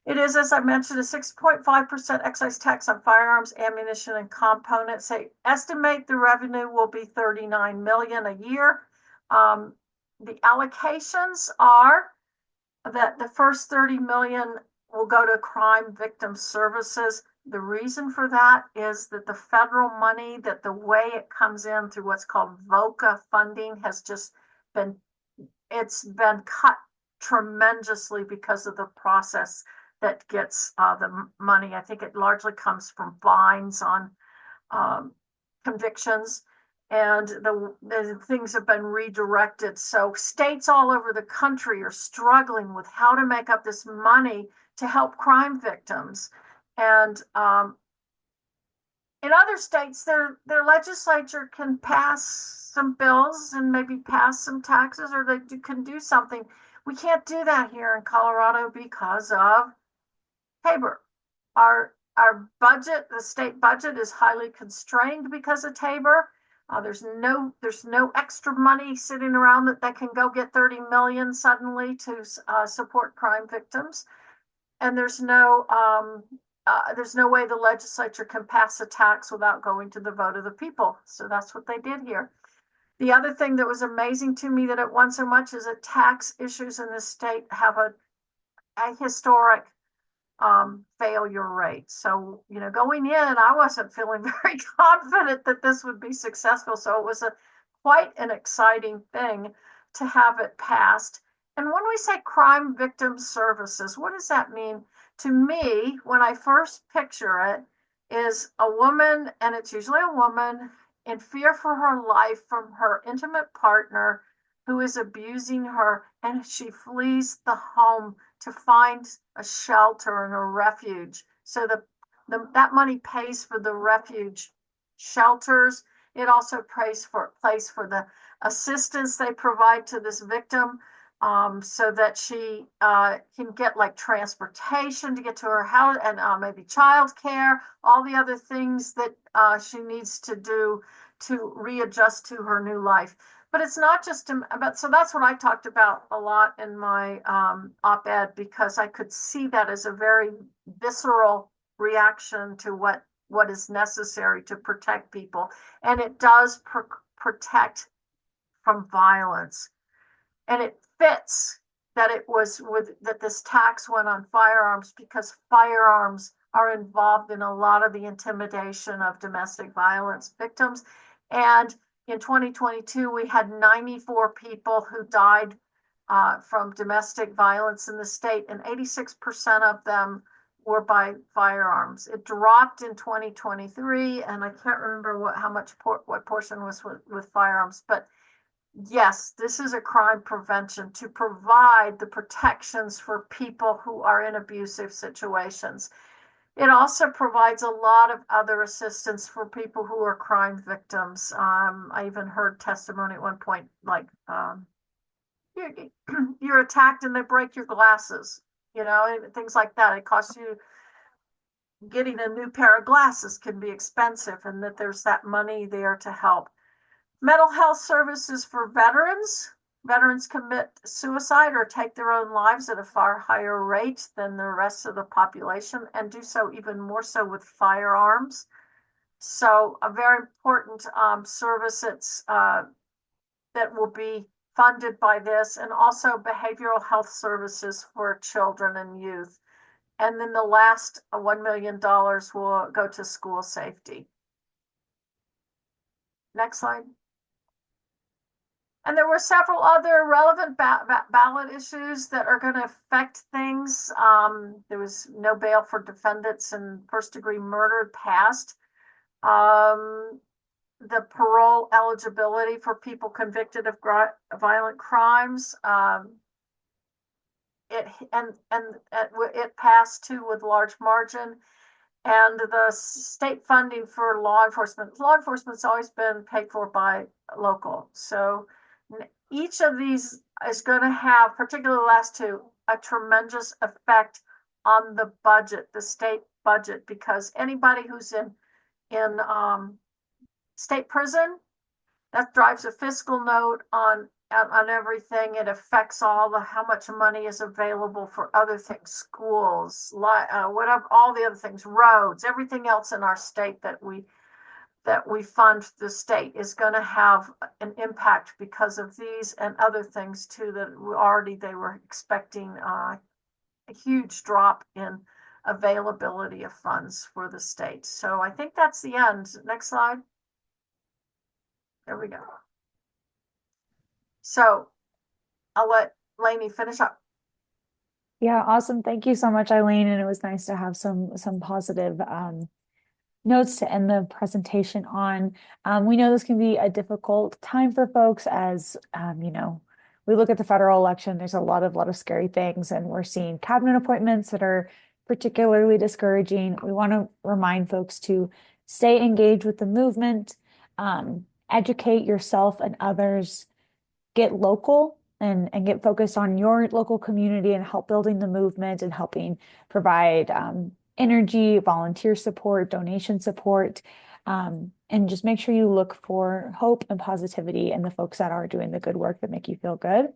It is, as I mentioned, a 6.5% excise tax on firearms, ammunition, and components. They estimate the revenue will be $39 million a year. The allocations are that the first $30 million will go to crime victim services. The reason for that is that the federal money, that the way it comes in through what's called VOCA funding has just been, it's been cut tremendously because of the process that gets the money. I think it largely comes from fines on convictions, and the things have been redirected. So states all over the country are struggling with how to make up this money to help crime victims. And in other states, their legislature can pass some bills and maybe pass some taxes, or they can do something. We can't do that here in Colorado because of Tabor. Our budget, the state budget, is highly constrained because of Tabor. There's no extra money sitting around that can go get 30 million suddenly to support crime victims, and there's no way the legislature can pass a tax without going to the vote of the people. So that's what they did here. The other thing that was amazing to me that it won so much is that tax issues in the state have a historic failure rate. So, you know, going in, I wasn't feeling very confident that this would be successful. So it was quite an exciting thing to have it passed. And when we say crime victim services, what does that mean? To me, when I first picture it, is a woman, and it's usually a woman, in fear for her life from her intimate partner who is abusing her, and she flees the home to find a shelter and a refuge. So that money pays for the refuge shelters. It also pays for the assistance they provide to this victim, so that she can get like transportation to get to her house, and maybe childcare, all the other things that she needs to do to readjust to her new life. But it's not just about, so that's what I talked about a lot in my op-ed, because I could see that as a very visceral reaction to what is necessary to protect people. And it does protect from violence. And it fits that it was that this tax went on firearms, because firearms are involved in a lot of the intimidation of domestic violence victims. And in 2022, we had 94 people who died from domestic violence in the state, and 86% of them were by firearms. It dropped in 2023, and I can't remember what portion was with firearms, but yes, this is a crime prevention to provide the protections for people who are in abusive situations. It also provides a lot of other assistance for people who are crime victims. I even heard testimony at one point, like, you're attacked and they break your glasses, and things like that. It costs you, getting a new pair of glasses can be expensive, and that there's that money there to help. Mental health services for veterans. Veterans commit suicide or take their own lives at a far higher rate than the rest of the population, and do so even more so with firearms. So a very important service that will be funded by this, and also behavioral health services for children and youth. And then the last $1 million will go to school safety. Next slide. And there were several other relevant ballot issues that are going to affect things. There was no bail for defendants in first-degree murder passed. The parole eligibility for people convicted of violent crimes. It passed too with large margin. And the state funding for law enforcement. Law enforcement's always been paid for by local. So each of these is going to have, particularly the last two, a tremendous effect on the budget, the state budget, because anybody who's in state prison, that drives a fiscal note on everything. It affects how much money is available for other things, schools, whatever, all the other things, roads, everything else in our state that we fund the state is going to have an impact because of these and other things too, that they were expecting a huge drop in availability of funds for the state. So I think that's the end. Next slide. There we go. So I'll let Lainey finish up. Yeah, awesome. Thank you so much, Eileen. And it was nice to have some positive notes to end the presentation on. We know this can be a difficult time for folks as, we look at the federal election, there's a lot of scary things, and we're seeing cabinet appointments that are particularly discouraging. We want to remind folks to stay engaged with the movement, educate yourself and others, get local and get focused on your local community and help building the movement and helping provide energy, volunteer support, donation support, and just make sure you look for hope and positivity in the folks that are doing the good work that make you feel good.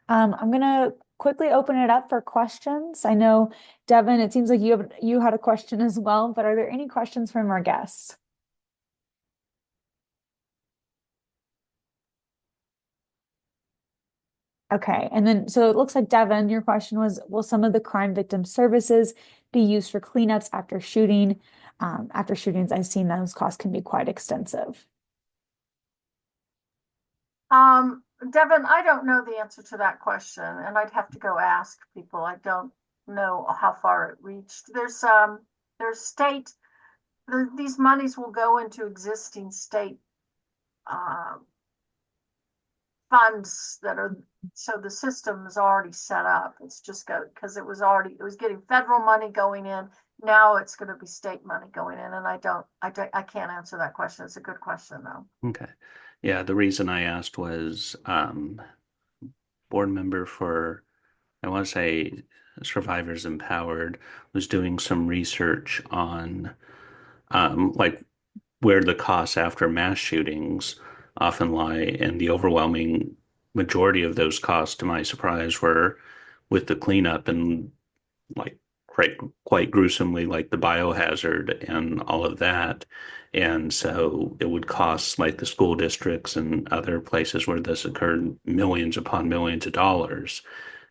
I'm going to quickly open it up for questions. I know, Devin, it seems like you had a question as well, but are there any questions from our guests? Okay, and then so it looks like, Devin, your question was, will some of the crime victim services be used for cleanups after shooting? After shootings, I've seen those costs can be quite extensive. Devin, I don't know the answer to that question, and I'd have to go ask people. I don't know how far it reached. There's these monies will go into existing state funds that are, so the system is already set up. It's just because it was getting federal money going in. Now it's going to be state money going in. And I can't answer that question. It's a good question though. Okay. Yeah, the reason I asked was board member for, I want to say, Survivors Empowered was doing some research on like where the costs after mass shootings often lie, and the overwhelming majority of those costs, to my surprise, were with the cleanup and like quite gruesomely, like the biohazard and all of that. And so it would cost like the school districts and other places where this occurred millions upon millions of dollars.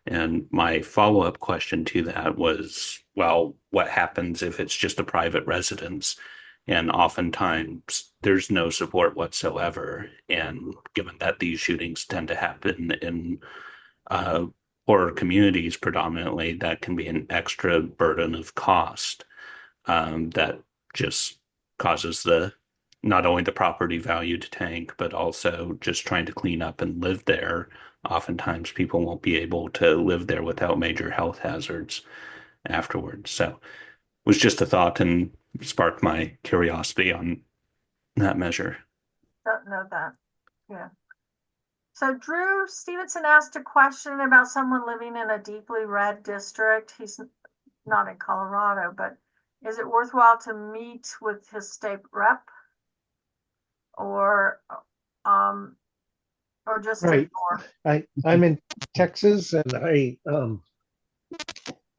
And my follow-up question to that was, well, what happens if it's just a private residence? And oftentimes there's no support whatsoever. And given that these shootings tend to happen in uh, poorer communities predominantly, that can be an extra burden of cost that just causes the not only the property value to tank, but also just trying to clean up and live there. Oftentimes, people won't be able to live there without major health hazards afterwards. So, it was just a thought and sparked my curiosity on that measure. Don't know that. Yeah. So Drew Stevenson asked a question about someone living in a deeply red district. He's not in Colorado, but is it worthwhile to meet with his state rep or um just Right. ignore? I'm in Texas, and I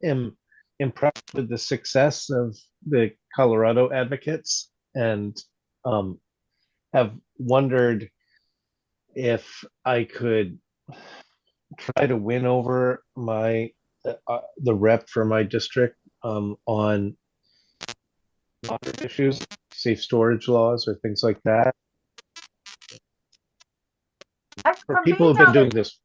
am impressed with the success of the Colorado advocates, and um, have wondered if I could try to win over the rep for my district on water issues, safe storage laws, or things like that. Or From people being have been down doing this.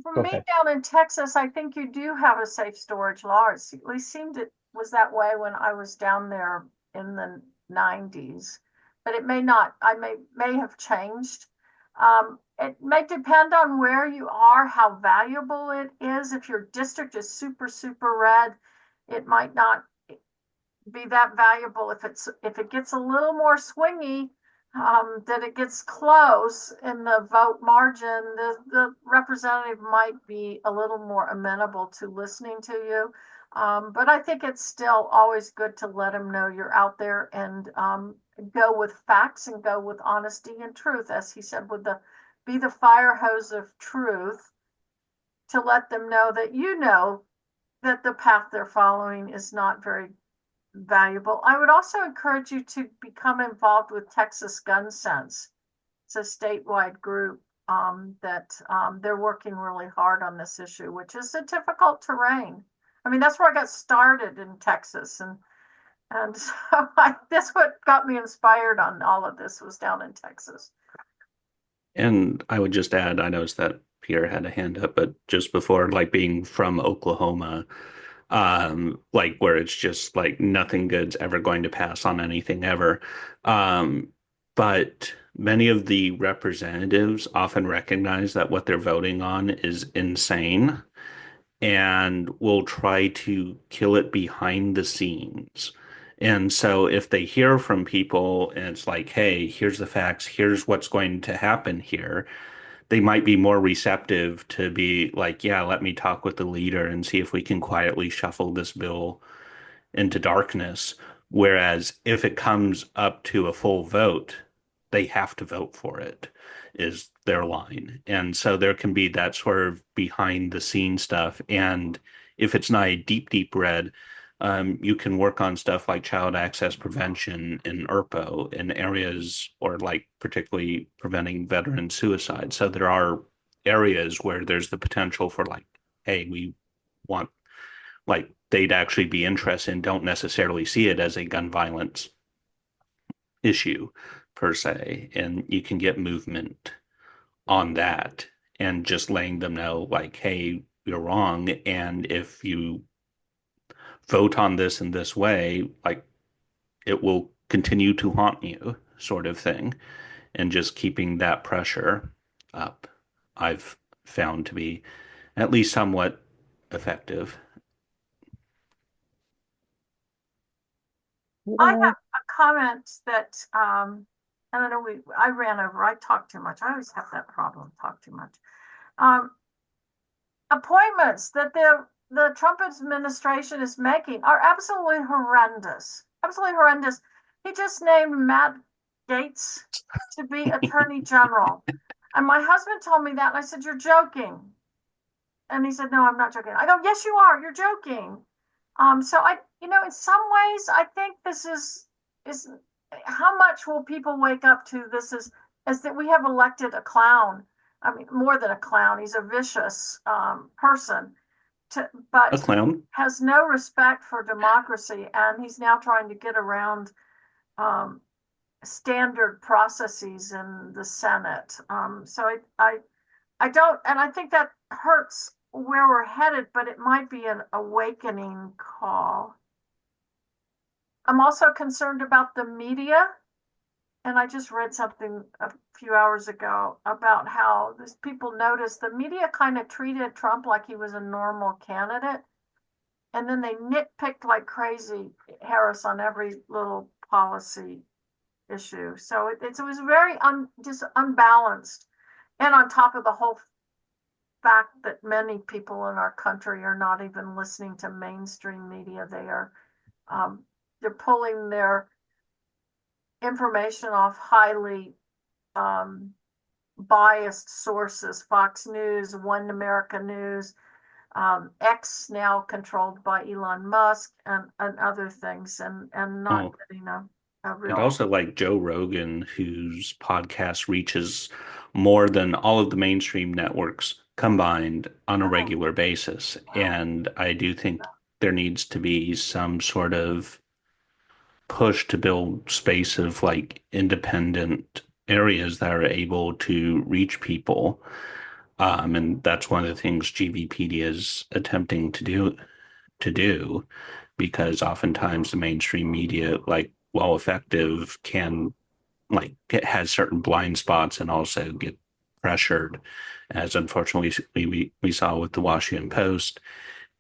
From Go being ahead. down in Texas, I think you do have a safe storage law. It at least seemed it was that way when I was down there in the 90s, but it may not. I may have changed. It may depend on where you are, how valuable it is. If your district is super red, it might not be that valuable. If it gets a little more swingy, that it gets close in the vote margin, the representative might be a little more amenable to listening to you. But I think it's still always good to let them know you're out there and go with facts and go with honesty and truth, as he said, be the fire hose of truth to let them know that you know that the path they're following is not very valuable. I would also encourage you to become involved with Texas Gun Sense. It's a statewide group that they're working really hard on this issue, which is a difficult terrain. I mean, that's where I got started in Texas, and so that's what got me inspired on all of this was down in Texas. And I would just add, I noticed that Pierre had a hand up, but just before, like being from Oklahoma, like where it's just like nothing good's ever going to pass on anything ever. Um, but many of the representatives often recognize that what they're voting on is insane and will try to kill it behind the scenes. And so if they hear from people and it's like, hey, here's the facts, here's what's going to happen here, they might be more receptive to be like, yeah, let me talk with the leader and see if we can quietly shuffle this bill into darkness. Whereas if it comes up to a full vote, they have to vote for it, is their line. And so there can be that sort of behind the scenes stuff. And if it's not a deep red, you can work on stuff like child access prevention in ERPO in areas or like particularly preventing veteran suicide. So there are areas where there's the potential for like, hey, we want like they'd actually be interested and don't necessarily see it as a gun violence issue per se. And you can get movement on that and just letting them know, like, hey, you're wrong. And if you vote on this in this way, like it will continue to haunt you, sort of thing. And just keeping that pressure up. I've found to be at least somewhat effective. I Yeah. have a comment that I don't know. I ran over. I talk too much. I always have that problem. Talk too much. Um, Appointments that the Trump administration is making are absolutely horrendous. Absolutely horrendous. He just named Matt Gaetz to be Attorney General. And my husband told me that, and I said, "You're joking." And he said, "No, I'm not joking." I go, "Yes, you are. You're joking." So in some ways, I think this is how much will people wake up to this is that we have elected a clown. I mean, more than a clown, he's a vicious person, A but clown? has no respect for democracy, and he's now trying to get around um, standard processes in the Senate. So I don't, and I think that hurts where we're headed, but it might be an awakening call. I'm also concerned about the media. And I just read something a few hours ago about how these people noticed the media kind of treated Trump like he was a normal candidate. And then they nitpicked like crazy Harris on every little policy issue. So it was very just unbalanced. And on top of the whole fact that many people in our country are not even listening to mainstream media, um, they're pulling their information off highly um, biased sources, Fox News, One America News, X now controlled by Elon Musk and other things and not Oh, getting a and real. also like Joe Rogan, whose podcast reaches more than all of the mainstream networks combined on a Oh, regular basis. wow. And I do think there needs to be some sort of push to build space of like independent areas that are able to reach people. And that's one of the things GVPedia is attempting to do, because oftentimes the mainstream media, like while effective, can like it has certain blind spots and also get pressured, as unfortunately we saw with the Washington Post.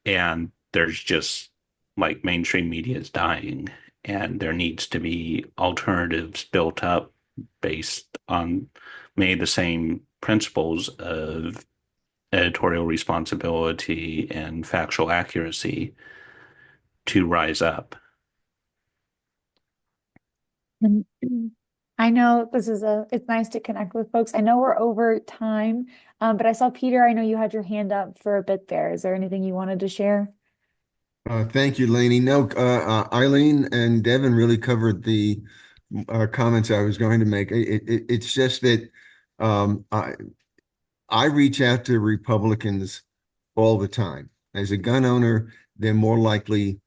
And there's just like mainstream media is dying, and there needs to be alternatives built up based on many of the same principles of editorial responsibility and factual accuracy to rise up. And I know it's nice to connect with folks. I know we're over time, but I saw Peter, I know you had your hand up for a bit there. Is there anything you wanted to share? Thank you, Lainey. No, Eileen and Devin really covered the comments I was going to make. It's just that um, I, I reach out to Republicans all the time. As a gun owner, they're more likely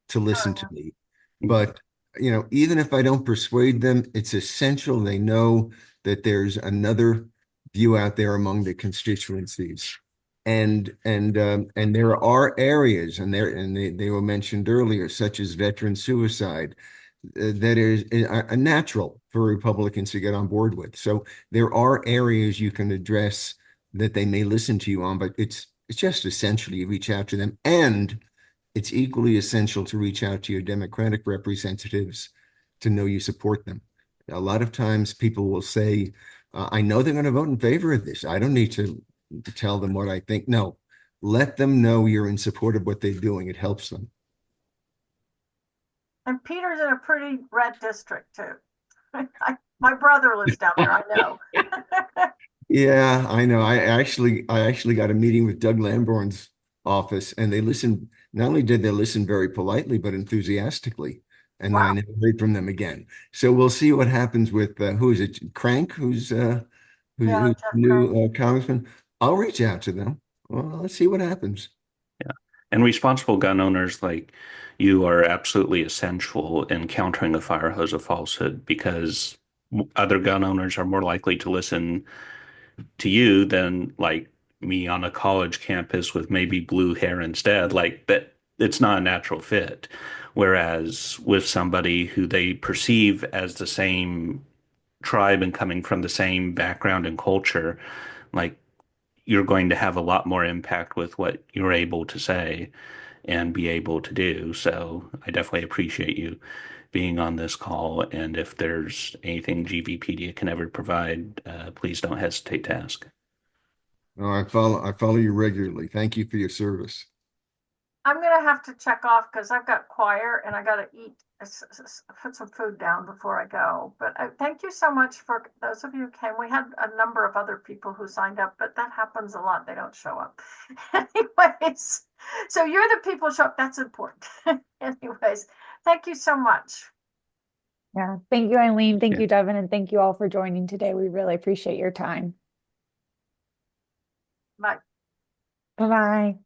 to listen to me. But, even if I don't persuade them, it's essential they know that there's another view out there among the constituencies. And there are areas, and they were mentioned earlier, such as veteran suicide, that is a natural for Republicans to get on board with. So there are areas you can address that they may listen to you on, but it's just essential you reach out to them. And it's equally essential to reach out to your Democratic representatives to know you support them. A lot of times people will say, I know they're going to vote in favor of this. I don't need to tell them what I think. No, let them know you're in support of what they're doing. It helps them. And Peter's in a pretty red district too. My brother lives down there. I know. Yeah, I know. I actually got a meeting with Doug Lamborn's office, and they listened. Not only did they listen very politely, but enthusiastically. And then I Wow. never heard from them again. So we'll see what happens with who is it? Crank, Yeah, who's Jeff Crank. new congressman. I'll reach out to them. Well, let's see what happens. Yeah. And responsible gun owners like you are absolutely essential in countering the fire hose of falsehood, because other gun owners are more likely to listen to you than like me on a college campus with maybe blue hair instead. Like that, it's not a natural fit. Whereas with somebody who they perceive as the same tribe and coming from the same background and culture, like you're going to have a lot more impact with what you're able to say and be able to do. So I definitely appreciate you being on this call. And if there's anything GVPedia can ever provide, please don't hesitate to ask. No, I follow you regularly. Thank you for your service. I'm gonna have to check off because I've got choir and I gotta eat, put some food down before I go. But thank you so much for those of you who came. We had a number of other people who signed up, but that happens a lot. They don't show up. Anyways, so you're the people who show up. That's important. Anyways, thank you so much. Yeah. Thank you, Eileen. Thank Yeah. you, Devin. And thank you all for joining today. We really appreciate your time. Bye. Bye-bye.